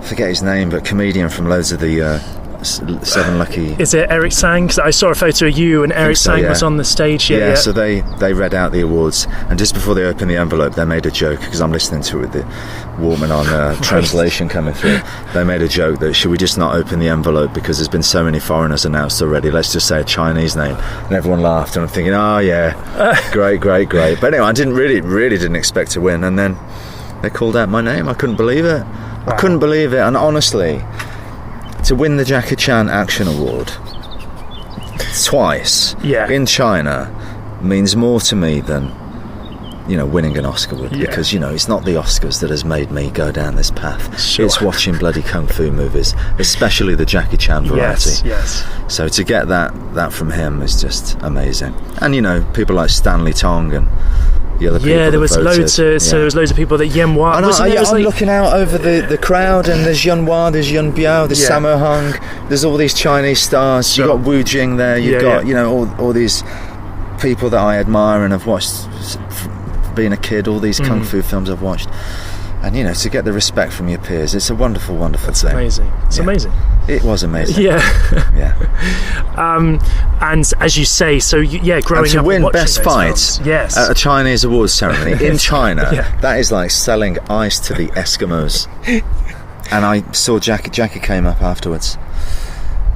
Speaker 3: forget his name, but comedian from loads of the Seven Lucky.
Speaker 2: Is it Eric Sang? Because I saw a photo of you and Eric Sang was on the stage. Yeah.
Speaker 3: So they read out the awards, and just before they opened the envelope, they made a joke, because I'm listening to it with the Walkman on translation coming through. They made a joke that, should we just not open the envelope because there's been so many foreigners announced already, let's just say a Chinese name. And everyone laughed, and I'm thinking, oh yeah, great. But anyway, I really didn't expect to win, and then they called out my name. I couldn't believe it. Wow. I couldn't believe it. And honestly, to win the Jackie Chan Action Award twice in China means more to me than, winning an Oscar would, because it's not the Oscars that has made me go down this path.
Speaker 2: Sure.
Speaker 3: It's watching bloody kung fu movies, especially the Jackie Chan variety.
Speaker 2: Yes.
Speaker 3: So to get that from him is just amazing. And people like Stanley Tong and the other people.
Speaker 2: There was loads. So there was loads of people that Yen Hua.
Speaker 3: I'm looking out over the crowd, and there's Yun Hua, there's Yun Biao, there's Sammo Hung, there's all these Chinese stars. You've got Wu Jing there. You've got all these people that I admire and have watched being a kid. All these kung fu films I've watched, and to get the respect from your peers, it's a wonderful, wonderful thing.
Speaker 2: Amazing. It's amazing.
Speaker 3: It was amazing.
Speaker 2: Yeah. And as you say, so growing
Speaker 3: and to
Speaker 2: up
Speaker 3: win
Speaker 2: watching
Speaker 3: best
Speaker 2: those
Speaker 3: fights
Speaker 2: films,
Speaker 3: at a Chinese awards ceremony in China, that is like selling ice to the Eskimos. And I saw Jackie came up afterwards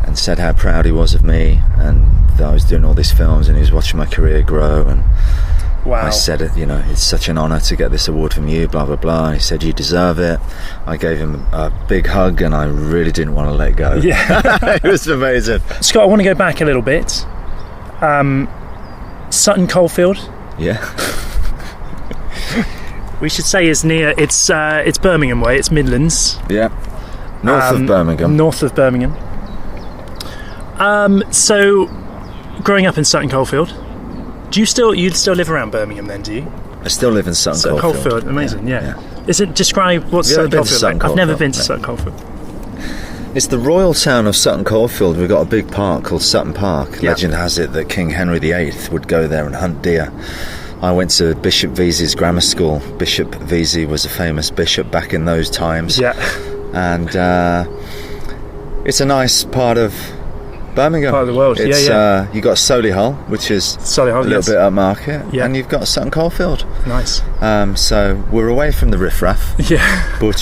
Speaker 3: and said how proud he was of me, and that I was doing all these films, and he was watching my career grow. And
Speaker 2: wow.
Speaker 3: I said, it's such an honour to get this award from you, blah blah blah. And he said, you deserve it. I gave him a big hug, and I really didn't want to let go. It was amazing.
Speaker 2: Scott, I want to go back a little bit. Sutton Coldfield.
Speaker 3: Yeah.
Speaker 2: We should say is near. It's Birmingham way. It's Midlands.
Speaker 3: Yeah. North of Birmingham.
Speaker 2: North of Birmingham. So, growing up in Sutton Coldfield, you still live around Birmingham then? Do you?
Speaker 3: I still live in Sutton Coldfield.
Speaker 2: Amazing. Yeah. Is it describe what's Sutton Coldfield like? I've never been to Sutton Coldfield.
Speaker 3: It's the royal town of Sutton Coldfield. We've got a big park called Sutton Park. Legend has it that King Henry VIII would go there and hunt deer. I went to Bishop Vesey's grammar school. Bishop Vesey was a famous bishop back in those times.
Speaker 2: Yeah.
Speaker 3: And it's a nice part of Birmingham.
Speaker 2: Part of the world.
Speaker 3: It's, you got Solihull, which is a little bit upmarket, and you've got Sutton Coldfield.
Speaker 2: Nice.
Speaker 3: So we're away from the riffraff.
Speaker 2: Yeah.
Speaker 3: But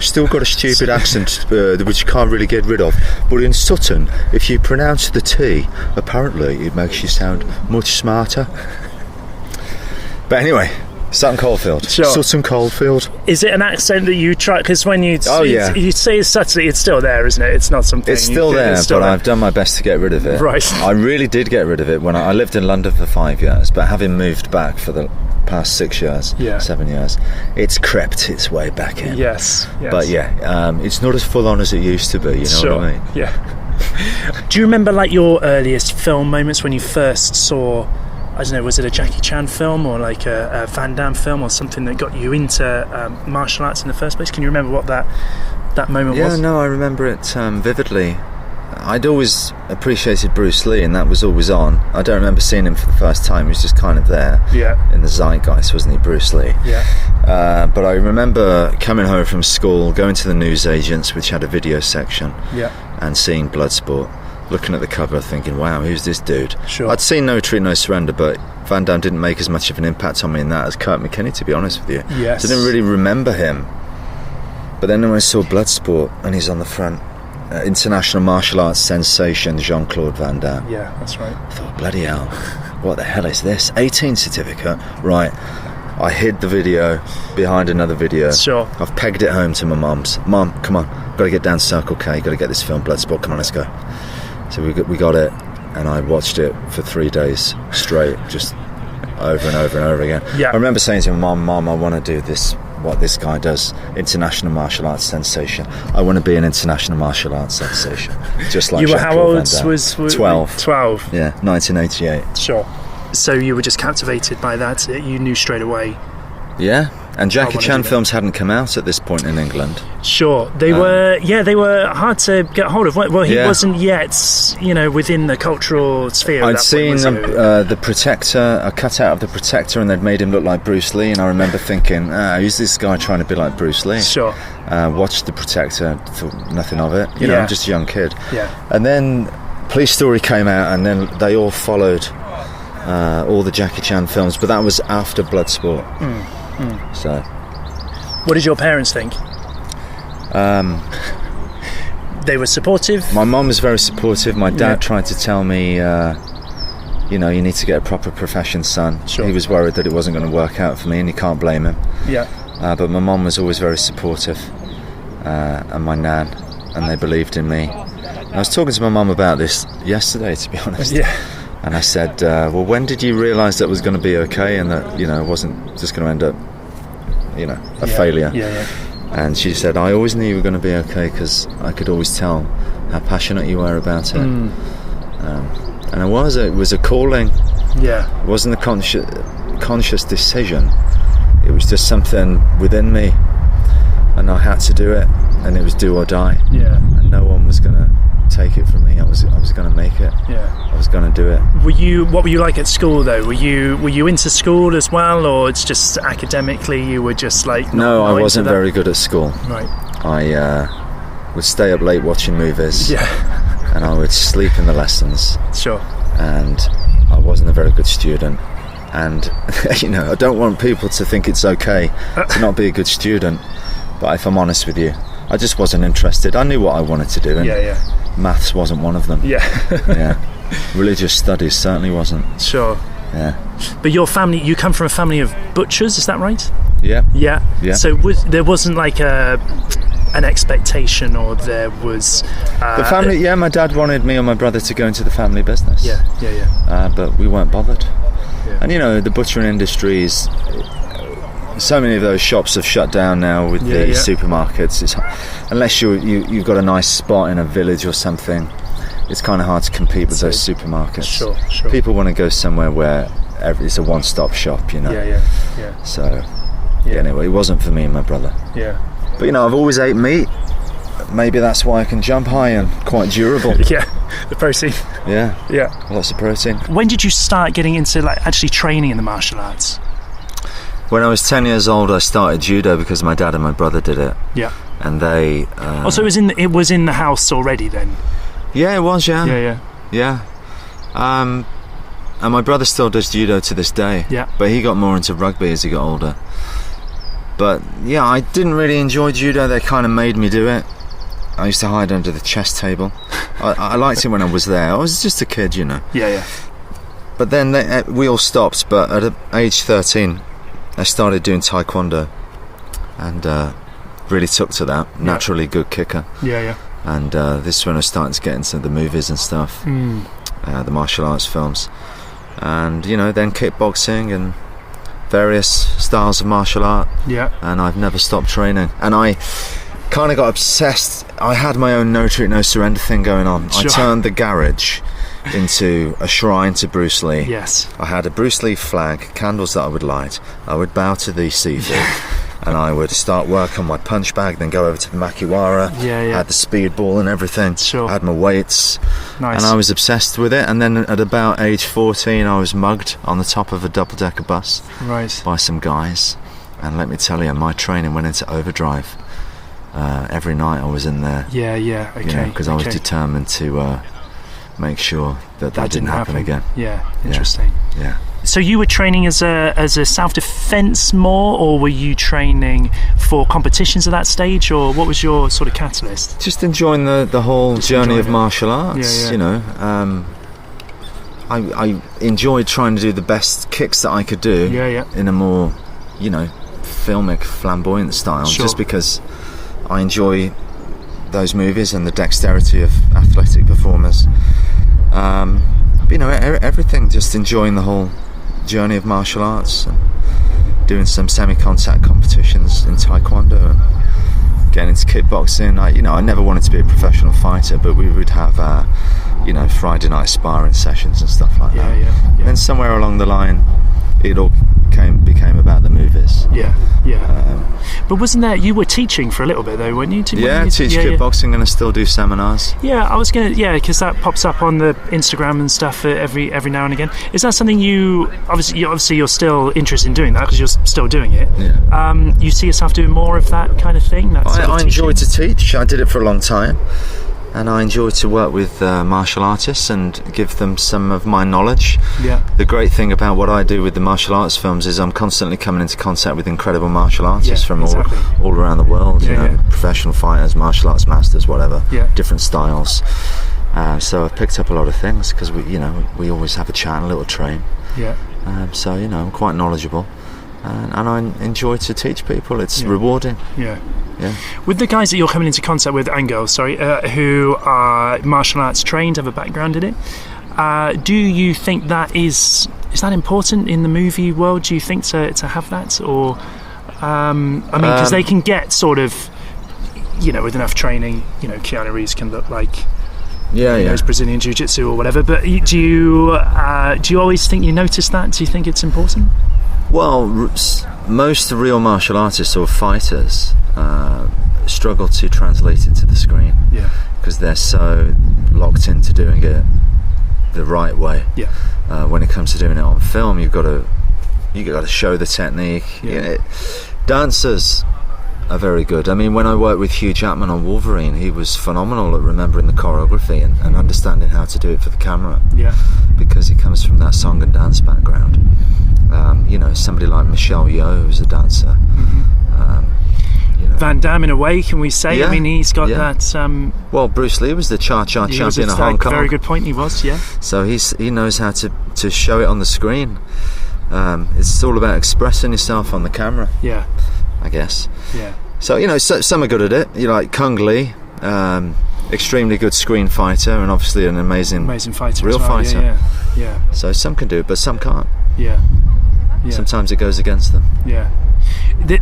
Speaker 3: still got a stupid accent which you can't really get rid of. But in Sutton, if you pronounce the T, apparently it makes you sound much smarter. But anyway, Sutton Coldfield.
Speaker 2: Sure.
Speaker 3: Sutton Coldfield.
Speaker 2: Is it an accent that you try? Because when you say it's subtly, it's still there, isn't it? It's not something.
Speaker 3: It's still there, but I've done my best to get rid of it.
Speaker 2: Right.
Speaker 3: I really did get rid of it when I lived in London for 5 years, but having moved back for the past 6 years, 7 years, it's crept its way back in.
Speaker 2: Yes.
Speaker 3: But it's not as full on as it used to be. You know what I mean?
Speaker 2: Yeah. Do you remember your earliest film moments when you first saw? I don't know, was it a Jackie Chan film or like a Van Damme film or something that got you into martial arts in the first place? Can you remember what that moment was?
Speaker 3: Yeah, no, I remember it vividly. I'd always appreciated Bruce Lee, and that was always on. I don't remember seeing him for the first time. He was just kind of there in the zeitgeist, wasn't he, Bruce Lee?
Speaker 2: Yeah.
Speaker 3: But I remember coming home from school, going to the newsagents, which had a video section, and seeing Bloodsport. Looking at the cover thinking, wow, who's this dude?
Speaker 2: Sure.
Speaker 3: I'd seen No Retreat, No Surrender, but Van Damme didn't make as much of an impact on me in that as Kurt McKinney, to be honest with you.
Speaker 2: Yes.
Speaker 3: I didn't really remember him. But then when I saw Bloodsport and he's on the front, international martial arts sensation Jean-Claude Van Damme.
Speaker 2: Yeah, that's right.
Speaker 3: I thought, bloody hell, what the hell is this? 18 certificate? Right. I hid the video behind another video.
Speaker 2: Sure.
Speaker 3: I've pegged it home to my mum's. Mum, come on, got to get down to Circle K, got to get this film Bloodsport, come on, let's go. So we got it, and I watched it for 3 days straight, just over and over and over again.
Speaker 2: Yeah.
Speaker 3: I remember saying to my mum, I want to do this, what this guy does, international martial arts sensation. I want to be an international martial arts sensation, just like
Speaker 2: you were how old?
Speaker 3: Was
Speaker 2: 12. 12.
Speaker 3: Yeah, 1988.
Speaker 2: Sure. So you were just captivated by that. You knew straight away.
Speaker 3: Yeah. And Jackie Chan films hadn't come out at this point in England.
Speaker 2: Sure, they were. Yeah, they were hard to get hold of. Well, he wasn't yet, within the cultural sphere.
Speaker 3: I'd seen the Protector, a cutout of the Protector, and they'd made him look like Bruce Lee. And I remember thinking, who's this guy trying to be like Bruce Lee?
Speaker 2: Sure.
Speaker 3: Watched the Protector, thought nothing of it. I'm just a young kid.
Speaker 2: Yeah.
Speaker 3: And then Police Story came out, and then they all followed all the Jackie Chan films, but that was after Bloodsport. So,
Speaker 2: what did your parents think? They were supportive?
Speaker 3: My mum was very supportive. My dad tried to tell me, you need to get a proper profession, son.
Speaker 2: Sure.
Speaker 3: He was worried that it wasn't going to work out for me, and you can't blame him.
Speaker 2: Yeah.
Speaker 3: But my mum was always very supportive, and my nan, and they believed in me. I was talking to my mum about this yesterday, to be honest.
Speaker 2: Yeah.
Speaker 3: And I said, well, when did you realise that was going to be okay and that, you know, it wasn't just going to end up, you know, a failure? And she said, I always knew you were going to be okay because I could always tell how passionate you were about it. And it was a calling. It wasn't a conscious decision. It was just something within me, and I had to do it, and it was do or die. And no one was going to take it from me. I was going to make it. I was going to do it.
Speaker 2: What were you like at school though? Were you into school as well, or it's just academically you were just like
Speaker 3: no, I wasn't very good at school.
Speaker 2: Right.
Speaker 3: I would stay up late watching movies. And I would sleep in the lessons.
Speaker 2: Sure.
Speaker 3: And I wasn't a very good student. And you know, I don't want people to think it's okay to not be a good student, but if I'm honest with you, I just wasn't interested. I knew what I wanted to do, and maths wasn't one of them. Religious studies certainly wasn't.
Speaker 2: Sure. But your family, you come from a family of butchers, is that right? Yeah. So there wasn't like an expectation, or there was
Speaker 3: the family. My dad wanted me and my brother to go into the family business. But we weren't bothered. And you know, the butchering industries, so many of those shops have shut down now with the supermarkets. Unless you've got a nice spot in a village or something, it's kind of hard to compete with those supermarkets. Sure. People want to go somewhere where it's a one-stop shop, you know. So anyway, it wasn't for me and my brother. But you know, I've always ate meat. Maybe that's why I can jump high and quite durable.
Speaker 2: The protein.
Speaker 3: Lots of protein.
Speaker 2: When did you start getting into like actually training in the martial arts?
Speaker 3: When I was 10 years old, I started judo because my dad and my brother did it. And they.
Speaker 2: So it was in the house already then.
Speaker 3: Yeah, it was. And my brother still does judo to this day. But he got more into rugby as he got older. But yeah, I didn't really enjoy judo. They kind of made me do it. I used to hide under the chess table. I liked it when I was there. I was just a kid, you know. But then we all stopped. But at age 13, I started doing taekwondo, and really took to that. Naturally good kicker. And this is when I started to get into the movies and stuff, the martial arts films, and you know, then kickboxing and various styles of martial art. And I've never stopped training. And I kind of got obsessed. I had my own no retreat, no surrender thing going on. I turned the garage into a shrine to Bruce Lee. I had a Bruce Lee flag, candles that I would light. I would bow to the seafood, and I would start work on my punch bag, then go over to the makiwara. I had the speed ball and everything. I had my weights. And I was obsessed with it. And then at about age 14, I was mugged on the top of a double-decker bus by some guys. And let me tell you, my training went into overdrive. Every night I was in there. Because I was determined to make sure that didn't happen again.
Speaker 2: Interesting. So you were training as a self-defense more, or were you training for competitions at that stage, or what was your sort of catalyst?
Speaker 3: Just enjoying the whole journey of martial arts. You know, I enjoyed trying to do the best kicks that I could do in a more, you know, filmic, flamboyant style, just because I enjoy those movies and the dexterity of athletic performers. But, you know, everything, just enjoying the whole journey of martial arts, and doing some semi-contact competitions in taekwondo and getting into kickboxing. I never wanted to be a professional fighter, but we would have Friday night sparring sessions and stuff like that. And then somewhere along the line it all became about the movies.
Speaker 2: But wasn't there, you were teaching for a little bit though, weren't you?
Speaker 3: I teach kickboxing and I still do seminars.
Speaker 2: I was gonna, because that pops up on the Instagram and stuff every now and again. Is that something you obviously you're still interested in doing that because you're still doing it? You see yourself doing more of that kind of thing?
Speaker 3: I enjoy to teach. I did it for a long time. And I enjoy to work with martial artists and give them some of my knowledge. The great thing about what I do with the martial arts films is I'm constantly coming into contact with incredible martial artists from all around the world. You know, professional fighters, martial arts masters, whatever, different styles. So I've picked up a lot of things because we always have a chat and a little train. So I'm quite knowledgeable, and I enjoy to teach people. It's rewarding.
Speaker 2: With the guys that you're coming into contact with, and girls, who are martial arts trained, have a background in it, Do you think that is that important in the movie world? Do you think to have that, or I mean, because they can get sort of, with enough training, Keanu Reeves can look like his Brazilian Jiu-Jitsu or whatever. But do you always think you notice that? Do you think it's important?
Speaker 3: Well, most real martial artists or fighters struggle to translate it to the screen.
Speaker 2: Yeah.
Speaker 3: Because they're so locked into doing it the right way.
Speaker 2: Yeah.
Speaker 3: When it comes to doing it on film, you've got to show the technique.
Speaker 2: Yeah.
Speaker 3: Dancers are very good. I mean, when I worked with Hugh Jackman on Wolverine, he was phenomenal at remembering the choreography and understanding how to do it for the camera.
Speaker 2: Yeah.
Speaker 3: Because he comes from that song and dance background. Somebody like Michelle Yeoh, who's a dancer.
Speaker 2: Mm-hmm. Van Damme, in a way, can we say?
Speaker 3: Yeah.
Speaker 2: I mean, he's got that.
Speaker 3: Well, Bruce Lee was the cha-cha champion of Hong Kong.
Speaker 2: Very good point. He was, yeah.
Speaker 3: So he knows how to show it on the screen. It's all about expressing yourself on the camera.
Speaker 2: Yeah.
Speaker 3: I guess.
Speaker 2: Yeah.
Speaker 3: So some are good at it. Like Kung Lee, extremely good screen fighter, and obviously an amazing
Speaker 2: fighter,
Speaker 3: real fighter.
Speaker 2: Yeah.
Speaker 3: So some can do it, but some can't.
Speaker 2: Yeah.
Speaker 3: Sometimes it goes against them.
Speaker 2: Yeah.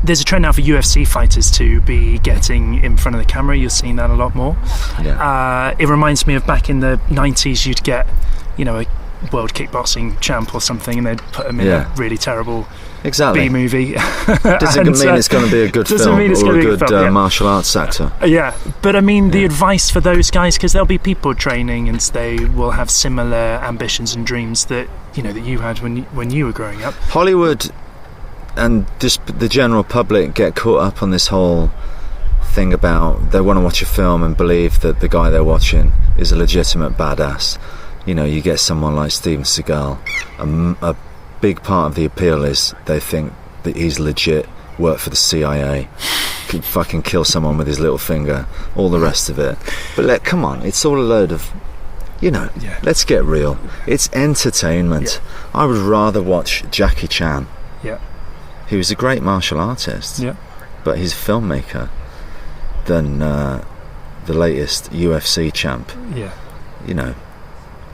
Speaker 2: There's a trend now for UFC fighters to be getting in front of the camera. You're seeing that a lot more.
Speaker 3: Yeah.
Speaker 2: It reminds me of back in the 90s, you'd get, a world kickboxing champ or something, and they'd put him in a really terrible B-movie.
Speaker 3: Doesn't mean it's going to be a good film or a good martial arts actor.
Speaker 2: Yeah, but I mean, the advice for those guys, because there'll be people training and they will have similar ambitions and dreams that that you had when you were growing up.
Speaker 3: Hollywood and just the general public get caught up on this whole thing about they want to watch a film and believe that the guy they're watching is a legitimate badass. You get someone like Steven Seagal. A big part of the appeal is they think that he's legit, worked for the CIA, could fucking kill someone with his little finger, all the rest of it. But come on, it's all a load of, let's get real. It's entertainment. Yeah. I would rather watch Jackie Chan.
Speaker 2: Yeah.
Speaker 3: He was a great martial artist. Yeah. But he's a filmmaker than the latest UFC champ.
Speaker 2: Yeah.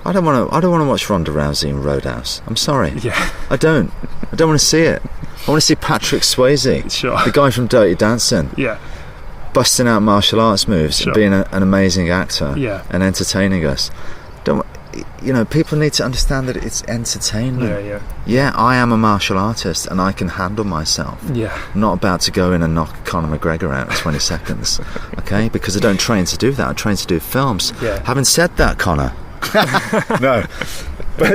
Speaker 3: I don't want to watch Ronda Rousey in Roadhouse. I'm sorry.
Speaker 2: Yeah.
Speaker 3: I don't want to see it. I want to see Patrick Swayze,
Speaker 2: sure,
Speaker 3: the guy from Dirty Dancing.
Speaker 2: Yeah.
Speaker 3: Busting out martial arts moves, and being an amazing actor, and entertaining us. People need to understand that it's entertainment. Yeah, I am a martial artist and I can handle myself.
Speaker 2: Yeah.
Speaker 3: I'm not about to go in and knock Conor McGregor out in 20 seconds. Okay? Because I don't train to do that. I train to do films.
Speaker 2: Yeah.
Speaker 3: Having said that, Conor, no. But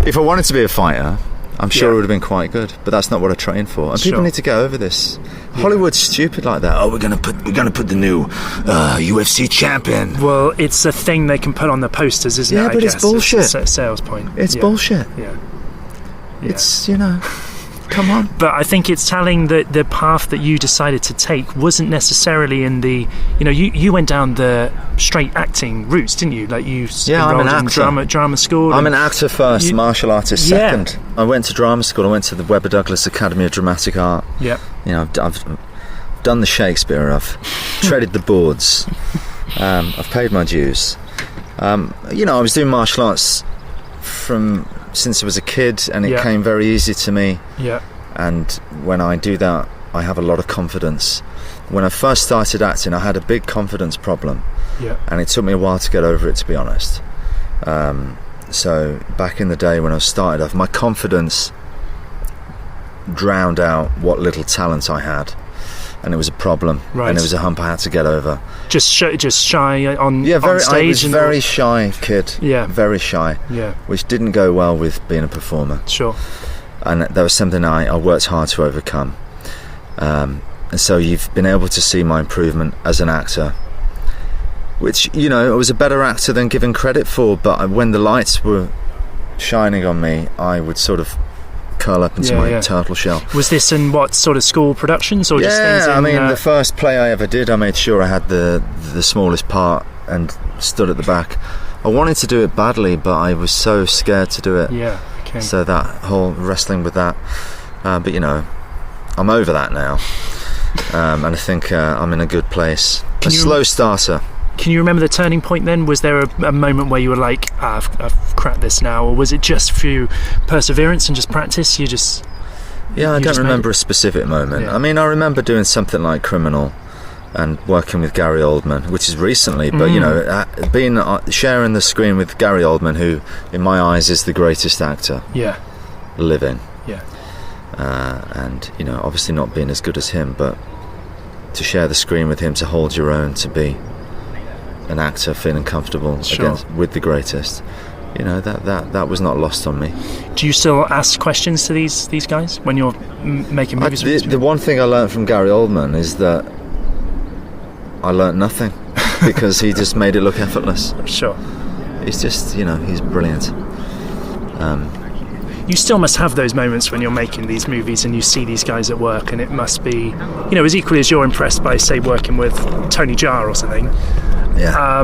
Speaker 3: if I wanted to be a fighter, I'm sure it would have been quite good, but that's not what I train for. And people need to get over this. Hollywood's stupid like that. Oh, we're gonna put the new UFC champion.
Speaker 2: Well, it's a thing they can put on the posters, isn't it?
Speaker 3: Yeah, but it's bullshit.
Speaker 2: It's a sales point.
Speaker 3: It's bullshit.
Speaker 2: Yeah.
Speaker 3: It's come on.
Speaker 2: But I think it's telling that the path that you decided to take wasn't necessarily in the you went down the straight acting routes, didn't you? Like
Speaker 3: I'm an actor.
Speaker 2: Drama school.
Speaker 3: I'm an actor first, martial artist second. I went to drama school. I went to the Webber Douglas Academy of Dramatic Art.
Speaker 2: Yeah.
Speaker 3: I've done the Shakespeare. I've treaded the boards. I've paid my dues. I was doing martial arts since I was a kid, and it came very easy to me.
Speaker 2: Yeah.
Speaker 3: And when I do that, I have a lot of confidence. When I first started acting, I had a big confidence problem.
Speaker 2: Yeah.
Speaker 3: And it took me a while to get over it, to be honest. So back in the day when I started off, my confidence drowned out what little talent I had. And it was a problem, and it was a hump I had to get over.
Speaker 2: Just shy on stage.
Speaker 3: I was a very shy kid.
Speaker 2: Yeah,
Speaker 3: very shy.
Speaker 2: Yeah,
Speaker 3: which didn't go well with being a performer.
Speaker 2: Sure.
Speaker 3: And that was something I worked hard to overcome. And so you've been able to see my improvement as an actor, which I was a better actor than given credit for. But when the lights were shining on me, I would sort of curl up into my turtle shell.
Speaker 2: Was this in what sort of school productions or just things in,
Speaker 3: the first play I ever did, I made sure I had the smallest part and stood at the back. I wanted to do it badly, but I was so scared to do it.
Speaker 2: Yeah, okay.
Speaker 3: So that whole wrestling with that, but I'm over that now, and I think I'm in a good place. Slow starter.
Speaker 2: Can you remember the turning point then? Was there a moment where you were like, I've cracked this now, or was it just through perseverance and just practice?
Speaker 3: I don't remember a specific moment.
Speaker 2: Yeah.
Speaker 3: I mean, I remember doing something like Criminal and working with Gary Oldman, which is recently, but sharing the screen with Gary Oldman, who in my eyes is the greatest actor living. And obviously not being as good as him, but to share the screen with him, to hold your own, to be an actor feeling comfortable with the greatest, that was not lost on me.
Speaker 2: Do you still ask questions to these guys when you're making movies?
Speaker 3: The one thing I learned from Gary Oldman is that I learned nothing, because he just made it look effortless.
Speaker 2: Sure.
Speaker 3: He's just, he's brilliant.
Speaker 2: You still must have those moments when you're making these movies and you see these guys at work, and it must be, as equally as you're impressed by, say, working with Tony Jaa or something.
Speaker 3: Yeah.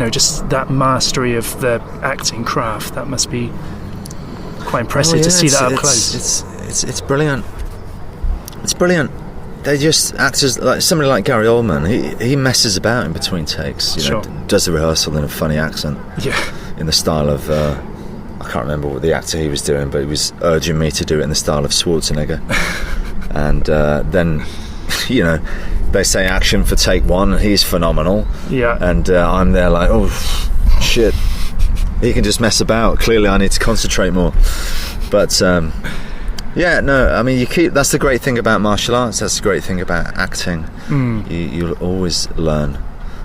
Speaker 2: Just that mastery of the acting craft, that must be quite impressive to see that up close.
Speaker 3: It's brilliant. It's brilliant. They just actors like somebody like Gary Oldman. He messes about in between takes. Does the rehearsal in a funny accent. Yeah. In the style of I can't remember what the actor he was doing, but he was urging me to do it in the style of Schwarzenegger. And then, they say action for take one, and he's phenomenal. Yeah. And I'm there like, oh shit, he can just mess about. Clearly, I need to concentrate more. But. That's the great thing about martial arts. That's the great thing about acting. You'll always learn.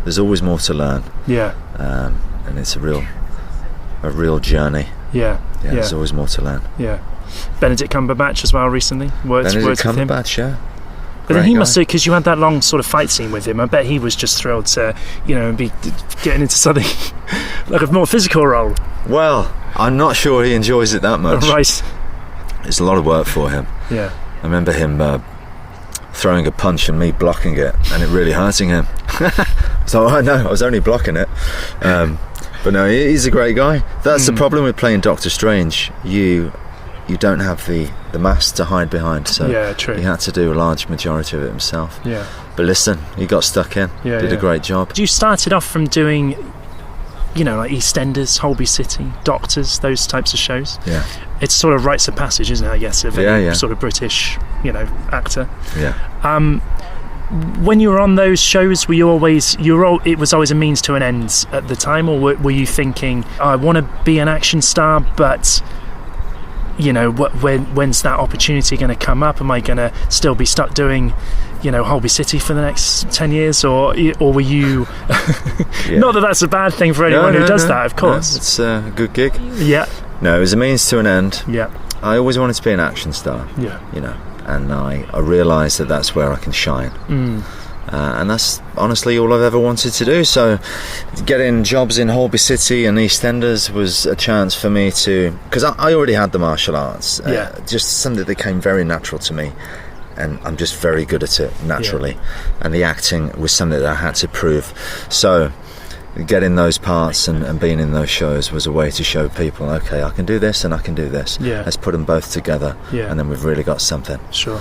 Speaker 3: There's always more to learn. Yeah. And it's a real journey. Yeah. There's always more to learn. Yeah.
Speaker 2: Benedict Cumberbatch as well recently.
Speaker 3: Benedict Cumberbatch, yeah.
Speaker 2: But then he must have, because you had that long sort of fight scene with him, I bet he was just thrilled to, be getting into something like a more physical role.
Speaker 3: Well, I'm not sure he enjoys it that much.
Speaker 2: Right.
Speaker 3: It's a lot of work for him. Yeah. I remember him throwing a punch and me blocking it, and it really hurting him. So I know I was only blocking it. But no, he's a great guy. That's the problem with playing Doctor Strange. You don't have the mask to hide behind, so true. He had to do a large majority of it himself. Yeah. But listen, he got stuck in. Did a great job.
Speaker 2: You started off from doing, like EastEnders, Holby City, Doctors, those types of shows. Yeah. It's sort of rites of passage, isn't it, I guess, of any sort of British, actor. Yeah. When you were on those shows, it was always a means to an end at the time, or were you thinking, I want to be an action star, but when's that opportunity going to come up? Am I going to still be stuck doing Holby City for the next 10 years, or were you not that that's a bad thing for anyone who does that, of course.
Speaker 3: No, it's a good gig.
Speaker 2: Yeah.
Speaker 3: No, it was a means to an end.
Speaker 2: Yeah.
Speaker 3: I always wanted to be an action star. Yeah. And I realised that that's where I can shine. And that's honestly all I've ever wanted to do. So getting jobs in Holby City and EastEnders was a chance for me to, because I already had the martial arts. Just something that came very natural to me, and I'm just very good at it naturally. And the acting was something that I had to prove. So getting those parts and being in those shows was a way to show people, okay, I can do this and I can do this. Let's put them both together, and then we've really got something.
Speaker 2: Sure.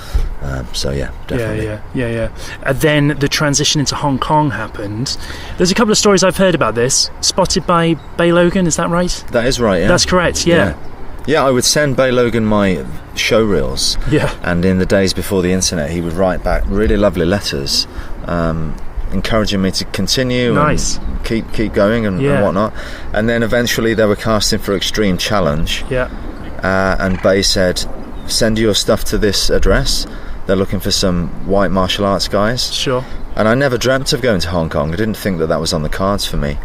Speaker 3: So definitely.
Speaker 2: Yeah. And then the transition into Hong Kong happened. There's a couple of stories I've heard about this. Spotted by Bay Logan, is that right?
Speaker 3: That is right. Yeah.
Speaker 2: That's correct. Yeah.
Speaker 3: Yeah, I would send Bay Logan my show reels. Yeah. And in the days before the internet, he would write back really lovely letters, encouraging me to continue and keep going and whatnot. And then eventually they were casting for Extreme Challenge. Yeah. And Bay said, send your stuff to this address. They're looking for some white martial arts guys.
Speaker 2: Sure.
Speaker 3: And I never dreamt of going to Hong Kong. I didn't think that was on the cards for me.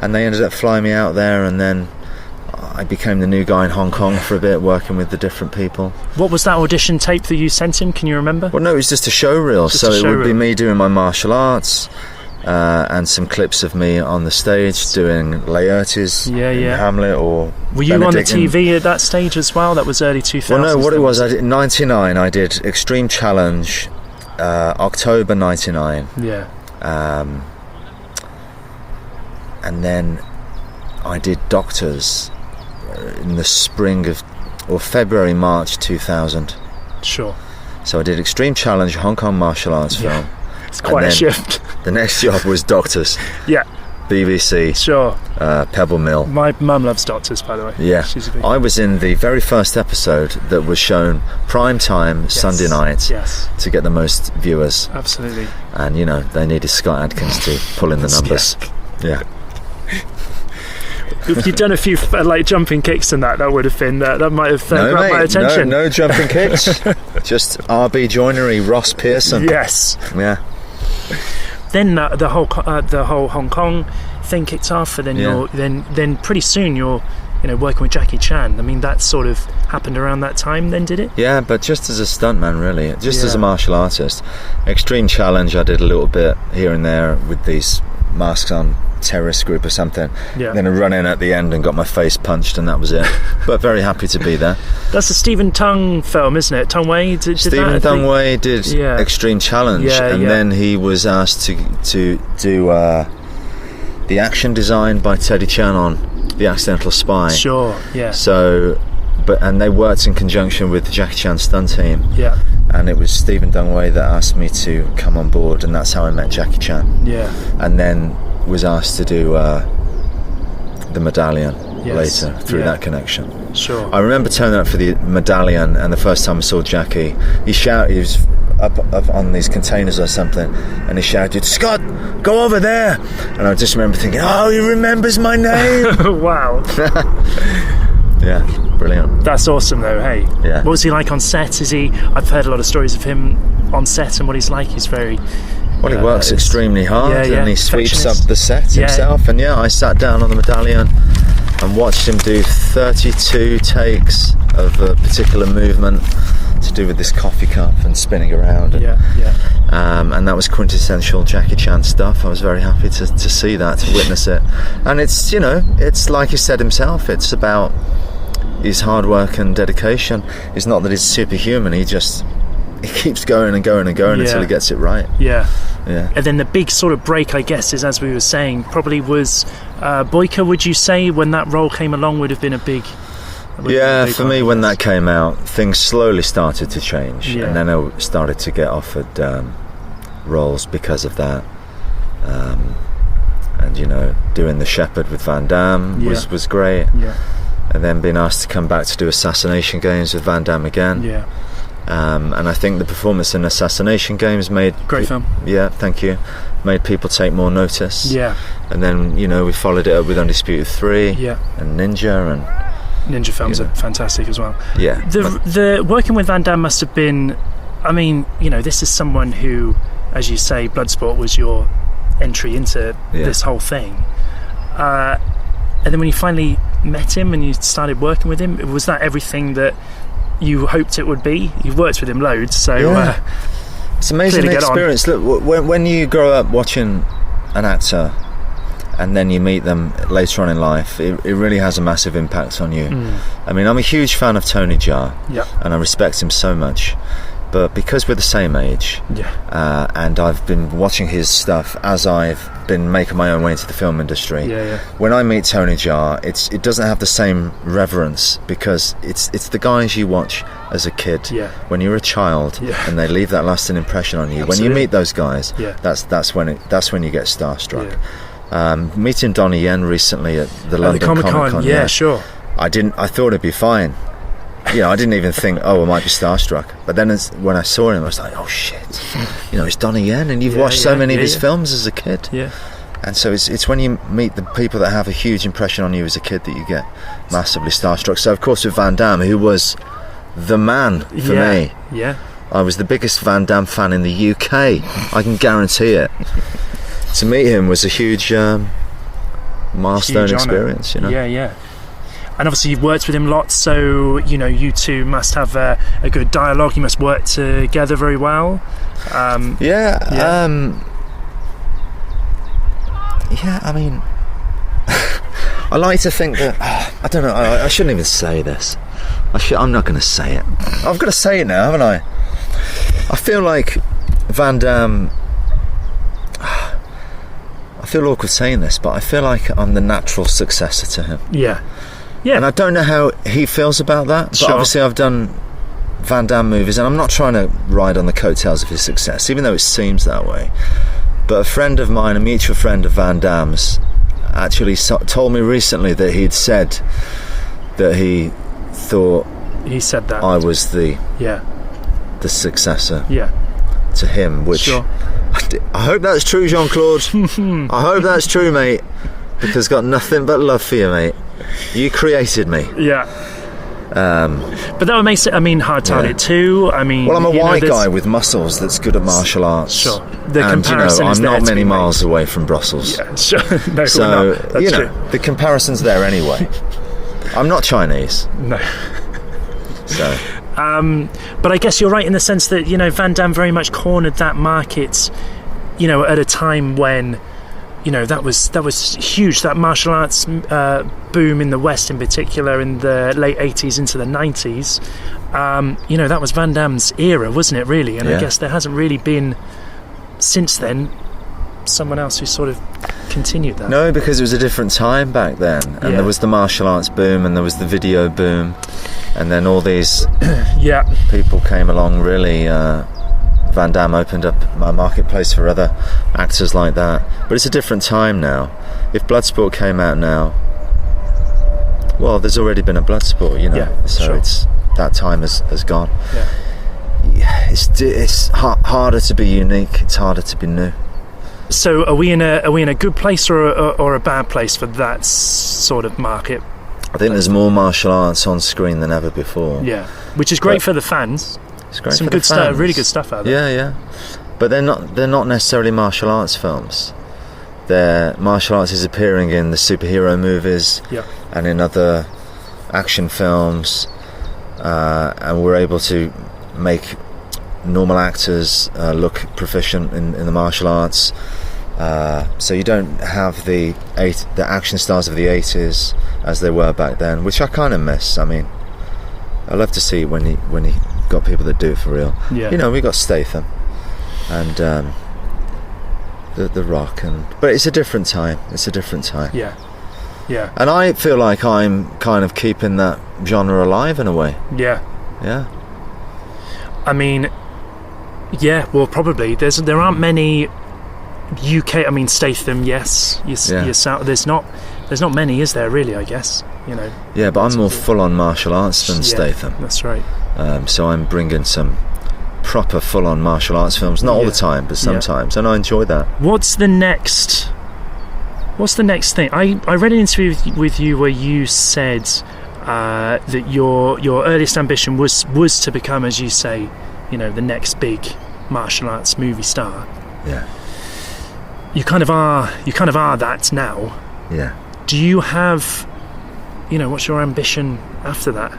Speaker 3: And they ended up flying me out there, and then I became the new guy in Hong Kong for a bit, working with the different people.
Speaker 2: What was that audition tape that you sent him? Can you remember?
Speaker 3: Well, no, it was just a show reel. So it would be me doing my martial arts, and some clips of me on the stage doing Laertes in Hamlet or
Speaker 2: Were you Benedict on the TV at that stage as well? That was early 2000s.
Speaker 3: Well, no, what it was, in 99 I did Extreme Challenge, October 99. Yeah. And then I did Doctors in the spring of, or February, March 2000.
Speaker 2: Sure.
Speaker 3: So I did Extreme Challenge, Hong Kong martial arts film.
Speaker 2: It's quite a shift.
Speaker 3: The next job was Doctors.
Speaker 2: Yeah.
Speaker 3: BBC.
Speaker 2: Sure.
Speaker 3: Pebble Mill.
Speaker 2: My mum loves Doctors, by the way.
Speaker 3: Yeah.
Speaker 2: She's a big
Speaker 3: I was in the very first episode that was shown prime time Sunday night to get the most viewers.
Speaker 2: Absolutely.
Speaker 3: And, they needed Scott Adkins to pull in the numbers. Yeah.
Speaker 2: If you'd done a few jumping kicks and that would have been that might have grabbed my attention.
Speaker 3: No jumping kicks. Just RB joinery, Ross Pearson.
Speaker 2: Yes.
Speaker 3: Yeah.
Speaker 2: Then the whole Hong Kong thing kicked off, and then then pretty soon you're working with Jackie Chan. I mean, that sort of happened around that time. Then did it? Yeah,
Speaker 3: but just as a stuntman, really, just as a martial artist. Extreme Challenge, I did a little bit here and there with these masks on. Terrorist group or something. Then I run in at the end and got my face punched, and that was it. But very happy to be there.
Speaker 2: That's a Stephen Tung film, isn't it? Tung Wei did
Speaker 3: Stephen Tung Wei did Extreme Challenge, and then he was asked to do the action design by Teddy Chan on The Accidental Spy.
Speaker 2: Sure. Yeah.
Speaker 3: So, and they worked in conjunction with the Jackie Chan Stunt Team.
Speaker 2: Yeah.
Speaker 3: And it was Stephen Tung Wei that asked me to come on board, and that's how I met Jackie Chan.
Speaker 2: Yeah.
Speaker 3: And then was asked to do the medallion later through that connection.
Speaker 2: Sure.
Speaker 3: I remember turning up for the medallion, and the first time I saw Jackie, he was up on these containers or something, and he shouted, "Scott, go over there!" And I just remember thinking, "Oh, he remembers my name!"
Speaker 2: Wow.
Speaker 3: Yeah, brilliant.
Speaker 2: That's awesome, though. Hey, what was he like on set? I've heard a lot of stories of him on set and what he's like. He's very.
Speaker 3: Well, he works extremely hard, and he sweeps up the set himself. And I sat down on the medallion and watched him do 32 takes of a particular movement to do with this coffee cup and spinning around. And, and that was quintessential Jackie Chan stuff. I was very happy to see that, to witness it. And it's, it's like he said himself, it's about his hard work and dedication. It's not that he's superhuman, he keeps going and going and going until he gets it right.
Speaker 2: Yeah. And then the big sort of break, I guess, is, as we were saying, probably was Boyka, would you say, when that role came along, would have been a big...
Speaker 3: for me, when that came out, things slowly started to change. And then I started to get offered roles because of that. And, doing The Shepherd with Van Damme was great.
Speaker 2: Yeah.
Speaker 3: And then being asked to come back to do Assassination Games with Van Damme again.
Speaker 2: Yeah.
Speaker 3: And I think the performance in Assassination Games made...
Speaker 2: Great film.
Speaker 3: Yeah, thank you. Made people take more notice.
Speaker 2: Yeah.
Speaker 3: And then, we followed it up with Undisputed 3 and Ninja. And
Speaker 2: Ninja films are fantastic as well.
Speaker 3: Yeah.
Speaker 2: The working with Van Damme must have been... I mean, this is someone who, as you say, Bloodsport was your entry into this whole thing. And then when you finally met him and you started working with him, was that everything that you hoped it would be? You've worked with him loads, so
Speaker 3: it's an amazing experience. Look, when you grow up watching an actor and then you meet them later on in life, it really has a massive impact on you. I mean, I'm a huge fan of Tony Jaa, and I respect him so much, but because we're the same age, and I've been watching his stuff as I've been making my own way into the film industry, when I meet Tony Jaa, it doesn't have the same reverence, because it's the guys you watch as a kid when you're a child, and they leave that lasting impression on you. Absolutely. When you meet those guys, that's when you get starstruck. Meeting Donnie Yen recently at the London Comic-Con,
Speaker 2: sure.
Speaker 3: I thought it'd be fine. I didn't even think, I might be starstruck. But then when I saw him, I was like, oh shit, it's Donnie Yen, and you've watched so many of his films as a kid. Yeah. And so it's when you meet the people that have a huge impression on you as a kid that you get massively starstruck. So of course with Van Damme, who was the man for me.
Speaker 2: Yeah.
Speaker 3: I was the biggest Van Damme fan in the UK. I can guarantee it. To meet him was a huge milestone experience,
Speaker 2: Yeah. And obviously you've worked with him lots, so you two must have a good dialogue. You must work together very well.
Speaker 3: I mean, I like to think that I don't know. I shouldn't even say this. I'm not going to say it. I've got to say it now, haven't I? I feel like Van Damme. I feel awkward saying this, but I feel like I'm the natural successor to him.
Speaker 2: Yeah.
Speaker 3: And I don't know how he feels about that, but obviously I've done Van Damme movies, and I'm not trying to ride on the coattails of his success, even though it seems that way. But a friend of mine, a mutual friend of Van Damme's, actually told me recently that he'd said that he thought
Speaker 2: he said that
Speaker 3: I was the successor to him, which
Speaker 2: sure.
Speaker 3: I hope that's true, Jean-Claude. I hope that's true, mate, because got nothing but love for you, mate. You created me.
Speaker 2: But that would make it, I mean, hard target too. I mean,
Speaker 3: well, I'm a white guy with muscles that's good at martial arts.
Speaker 2: Sure.
Speaker 3: And I'm not many miles away from Brussels.
Speaker 2: Yeah, sure. No,
Speaker 3: so
Speaker 2: that's true.
Speaker 3: the comparison's there anyway. I'm not Chinese.
Speaker 2: No.
Speaker 3: So.
Speaker 2: But I guess you're right in the sense that, Van Damme very much cornered that market, at a time when, that was huge. That martial arts boom in the West, in particular, in the late 80s into the 90s. That was Van Damme's era, wasn't it? Really, and I guess there hasn't really been since then someone else who sort of continued that.
Speaker 3: No, because it was a different time back then, and there was the martial arts boom, and there was the video boom, and then all these people came along. Really, Van Damme opened up a marketplace for other actors like that. But it's a different time now. If Bloodsport came out now, well, there's already been a Bloodsport, so
Speaker 2: sure.
Speaker 3: It's that time has gone. It's harder to be unique. It's harder to be new.
Speaker 2: So are we in a good place or a bad place for that sort of market?
Speaker 3: I think there's more martial arts on screen than ever before.
Speaker 2: Yeah, which is great for the fans.
Speaker 3: It's great.
Speaker 2: Some
Speaker 3: for
Speaker 2: good
Speaker 3: the fans.
Speaker 2: stuff, really good stuff out there.
Speaker 3: Yeah. But they're not necessarily martial arts films. Their martial arts is appearing in the superhero movies and in other action films, and we're able to make normal actors look proficient in the martial arts. So you don't have the action stars of the 80s as they were back then, which I kind of miss. I mean, I love to see when he got people that do it for real. Yeah. We got Statham and the Rock, but it's a different time. Yeah. And I feel like I'm kind of keeping that genre alive in a way. Yeah.
Speaker 2: I mean, well, probably there aren't many UK. I mean, Statham, yes. There's not many, is there? Really, I guess.
Speaker 3: Yeah, but I'm more full-on martial arts than Statham.
Speaker 2: That's right.
Speaker 3: So I'm bringing some proper full-on martial arts films, not all the time, but sometimes, and I enjoy that. What's the next
Speaker 2: thing? I read an interview with you where you said that your earliest ambition was to become, as you say, the next big martial arts movie star.
Speaker 3: Yeah.
Speaker 2: You kind of are that now.
Speaker 3: Yeah.
Speaker 2: Do you have, what's your ambition after that?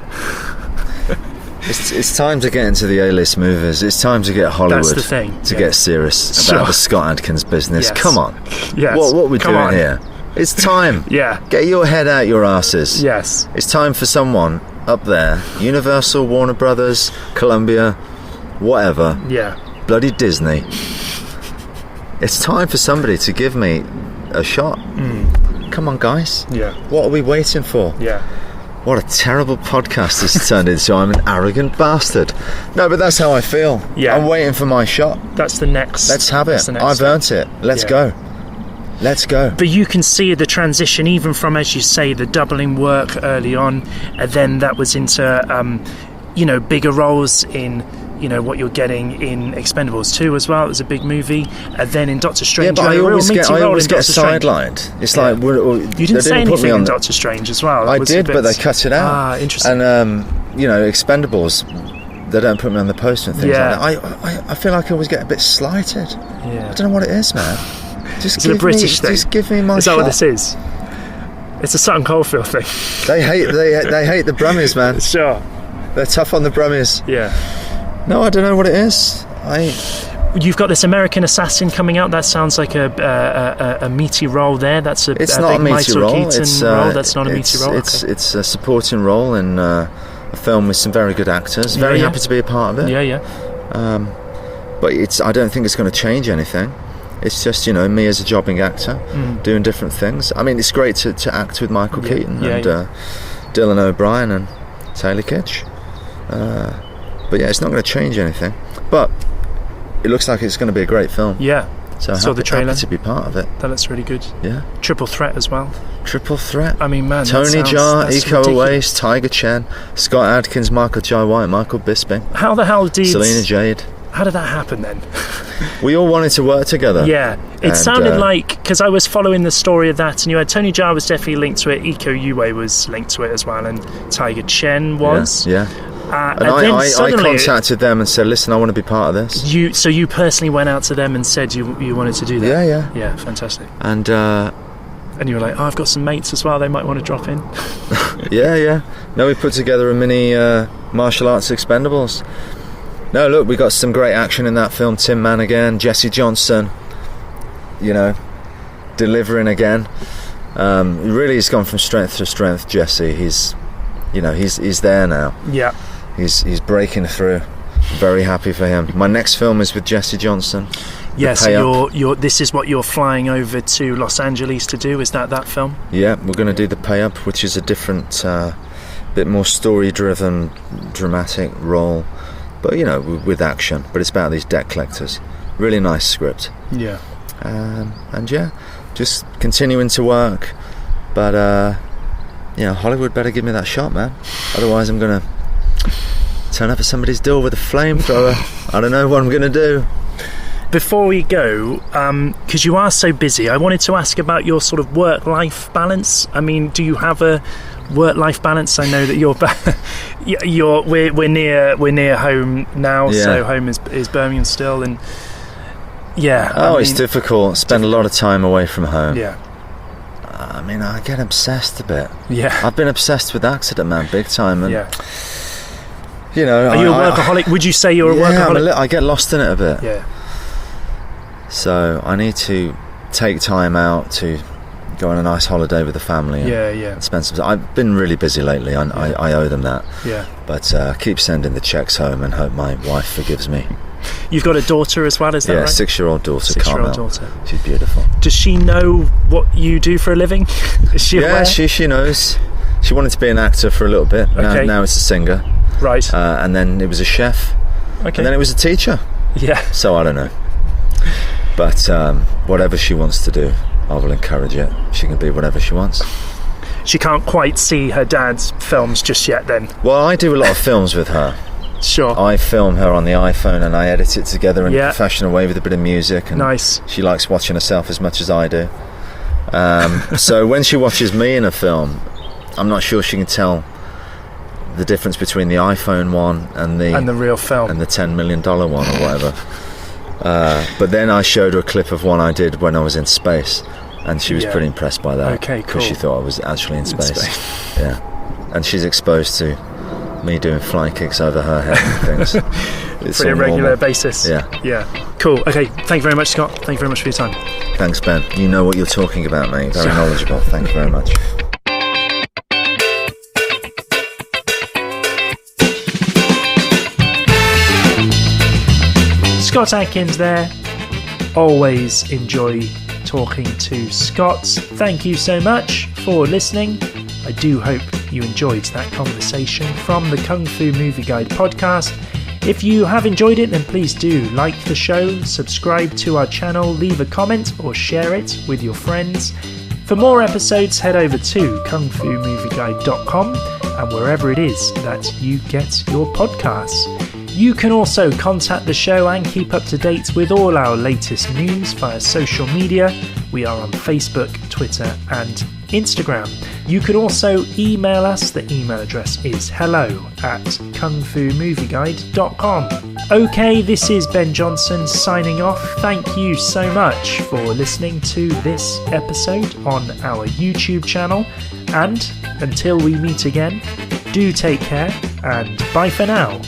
Speaker 3: It's time to get into the A-list movies. It's time to get Hollywood.
Speaker 2: That's the thing.
Speaker 3: To get serious about the Scott Adkins business.
Speaker 2: Yes.
Speaker 3: Come on.
Speaker 2: Yes.
Speaker 3: What are we doing here? It's time. Get your head out your asses.
Speaker 2: Yes.
Speaker 3: It's time for someone up there, Universal, Warner Brothers, Columbia, whatever.
Speaker 2: Yeah.
Speaker 3: Bloody Disney. It's time for somebody to give me a shot. Come on, guys.
Speaker 2: Yeah.
Speaker 3: What are we waiting for?
Speaker 2: Yeah.
Speaker 3: What a terrible podcast this has turned into. I'm an arrogant bastard. No, but that's how I feel.
Speaker 2: Yeah.
Speaker 3: I'm waiting for my shot.
Speaker 2: That's the next.
Speaker 3: Let's have it. I've earned it. Let's go. Let's go.
Speaker 2: But you can see the transition even from, as you say, the doubling work early on, and then that was into, bigger roles in, what you're getting in Expendables 2 as well. It was a big movie. And then in Doctor Strange,
Speaker 3: but I always get sidelined. It's like
Speaker 2: you didn't say anything in Doctor Strange as well.
Speaker 3: I did, but they cut it out.
Speaker 2: Ah, interesting.
Speaker 3: And Expendables, they don't put me on the poster and things like that. I feel like I always get a bit slighted.
Speaker 2: Yeah.
Speaker 3: I don't know what it is, man.
Speaker 2: Is it a British thing?
Speaker 3: Just give me my shot.
Speaker 2: Is that what this is? It's a Sutton Coldfield thing.
Speaker 3: They hate the Brummies, man.
Speaker 2: Sure.
Speaker 3: They're tough on the Brummies.
Speaker 2: Yeah.
Speaker 3: No, I don't know what it is.
Speaker 2: You've got this American Assassin coming out. That sounds like a meaty role there. It's
Speaker 3: not a meaty role.
Speaker 2: That's not a meaty role.
Speaker 3: It's a supporting role in a film with some very good actors. Very happy to be a part of it.
Speaker 2: Yeah.
Speaker 3: But I don't think it's going to change anything. It's just, me as a jobbing actor doing different things. I mean, it's great to act with Michael Keaton and Dylan O'Brien and Taylor Kitsch. But it's not going to change anything. But it looks like it's going to be a great film.
Speaker 2: Yeah.
Speaker 3: So
Speaker 2: Saw the trailer.
Speaker 3: happy to be part of it.
Speaker 2: That looks really good.
Speaker 3: Yeah.
Speaker 2: Triple threat as well.
Speaker 3: Triple threat.
Speaker 2: I mean, man,
Speaker 3: Tony
Speaker 2: that's
Speaker 3: Jaa, Iko
Speaker 2: ridiculous.
Speaker 3: Uwais, Tiger Chen, Scott Adkins, Michael Jai White, Michael Bisping,
Speaker 2: How the hell did...
Speaker 3: Selena Jade.
Speaker 2: How did that happen then?
Speaker 3: We all wanted to work together.
Speaker 2: Yeah, it sounded like, because I was following the story of that, and you had Tony Jaa was definitely linked to it, Iko Uwais was linked to it as well, and Tiger Chen was.
Speaker 3: Yeah.
Speaker 2: And
Speaker 3: And
Speaker 2: then
Speaker 3: I
Speaker 2: suddenly
Speaker 3: contacted them and said, listen, I want to be part of this.
Speaker 2: So you personally went out to them and said you wanted to do that?
Speaker 3: Yeah.
Speaker 2: Yeah, fantastic.
Speaker 3: And
Speaker 2: And you were like, oh, I've got some mates as well, they might want to drop in.
Speaker 3: yeah. No, we put together a mini martial arts Expendables. No, look, we got some great action in that film. Tin Man again, Jesse Johnson, delivering again. Really, he's gone from strength to strength. Jesse, he's there now.
Speaker 2: Yeah.
Speaker 3: He's breaking through. Very happy for him. My next film is with Jesse Johnson.
Speaker 2: Yeah, so this is what you're flying over to Los Angeles to do. Is that film?
Speaker 3: Yeah, we're going to do The Pay Up, which is a different, bit more story-driven, dramatic role. But, with action. But it's about these debt collectors. Really nice script.
Speaker 2: Yeah.
Speaker 3: And yeah, just continuing to work. But, Hollywood better give me that shot, man. Otherwise I'm going to turn up at somebody's door with a flamethrower. I don't know what I'm going to do.
Speaker 2: Before we go, because you are so busy, I wanted to ask about your sort of work-life balance. I mean, do you have a work-life balance? I know that we're near home now, so home is Birmingham still, and
Speaker 3: it's difficult. Spend a lot of time away from home.
Speaker 2: Yeah.
Speaker 3: I mean, I get obsessed a bit.
Speaker 2: Yeah.
Speaker 3: I've been obsessed with Accident Man big time, and
Speaker 2: are you a workaholic? Would you say you're a workaholic?
Speaker 3: I get lost in it a bit.
Speaker 2: Yeah.
Speaker 3: So I need to take time out to go on a nice holiday with the family. And spend some time. I've been really busy lately. I owe them that.
Speaker 2: Yeah.
Speaker 3: But keep sending the checks home and hope my wife forgives me.
Speaker 2: You've got a daughter as well, is that right?
Speaker 3: Yeah, 6-year-old daughter, Carmel.
Speaker 2: Daughter.
Speaker 3: She's beautiful.
Speaker 2: Does she know what you do for a living? Is she aware?
Speaker 3: Yeah, she knows. She wanted to be an actor for a little bit.
Speaker 2: Okay.
Speaker 3: Now it's a singer.
Speaker 2: Right.
Speaker 3: And then it was a chef.
Speaker 2: Okay.
Speaker 3: And then it was a teacher.
Speaker 2: Yeah.
Speaker 3: So I don't know. But whatever she wants to do, I will encourage it. She can be whatever she wants.
Speaker 2: She can't quite see her dad's films just yet then?
Speaker 3: Well, I do a lot of films with her.
Speaker 2: Sure.
Speaker 3: I film her on the iPhone and I edit it together in a professional way with a bit of music. And
Speaker 2: nice.
Speaker 3: She likes watching herself as much as I do. So when she watches me in a film, I'm not sure she can tell the difference between the iPhone one and the
Speaker 2: real film
Speaker 3: and the $10 million one or whatever. But then I showed her a clip of one I did when I was in space, and she was pretty impressed by that.
Speaker 2: Okay, cool.
Speaker 3: Because she thought I was actually in space. Yeah, and she's exposed to me doing flying kicks over her head and things. It's
Speaker 2: pretty regular
Speaker 3: normal.
Speaker 2: basis.
Speaker 3: Yeah.
Speaker 2: Cool. Okay, thank you very much, Scott. Thank you very much for your time.
Speaker 3: Thanks, Ben. You know what you're talking about, mate. Very knowledgeable. Thank you very much.
Speaker 2: Scott Adkins there. Always enjoy talking to Scott. Thank you so much for listening. I do hope you enjoyed that conversation from the Kung Fu Movie Guide podcast. If you have enjoyed it, then please do like the show, subscribe to our channel, leave a comment or share it with your friends. For more episodes, head over to kungfumovieguide.com and wherever it is that you get your podcasts. You can also contact the show and keep up to date with all our latest news via social media. We are on Facebook, Twitter and Instagram. You can also email us. The email address is hello@kungfumovieguide.com. Okay, this is Ben Johnson signing off. Thank you so much for listening to this episode on our YouTube channel. And until we meet again, do take care and bye for now.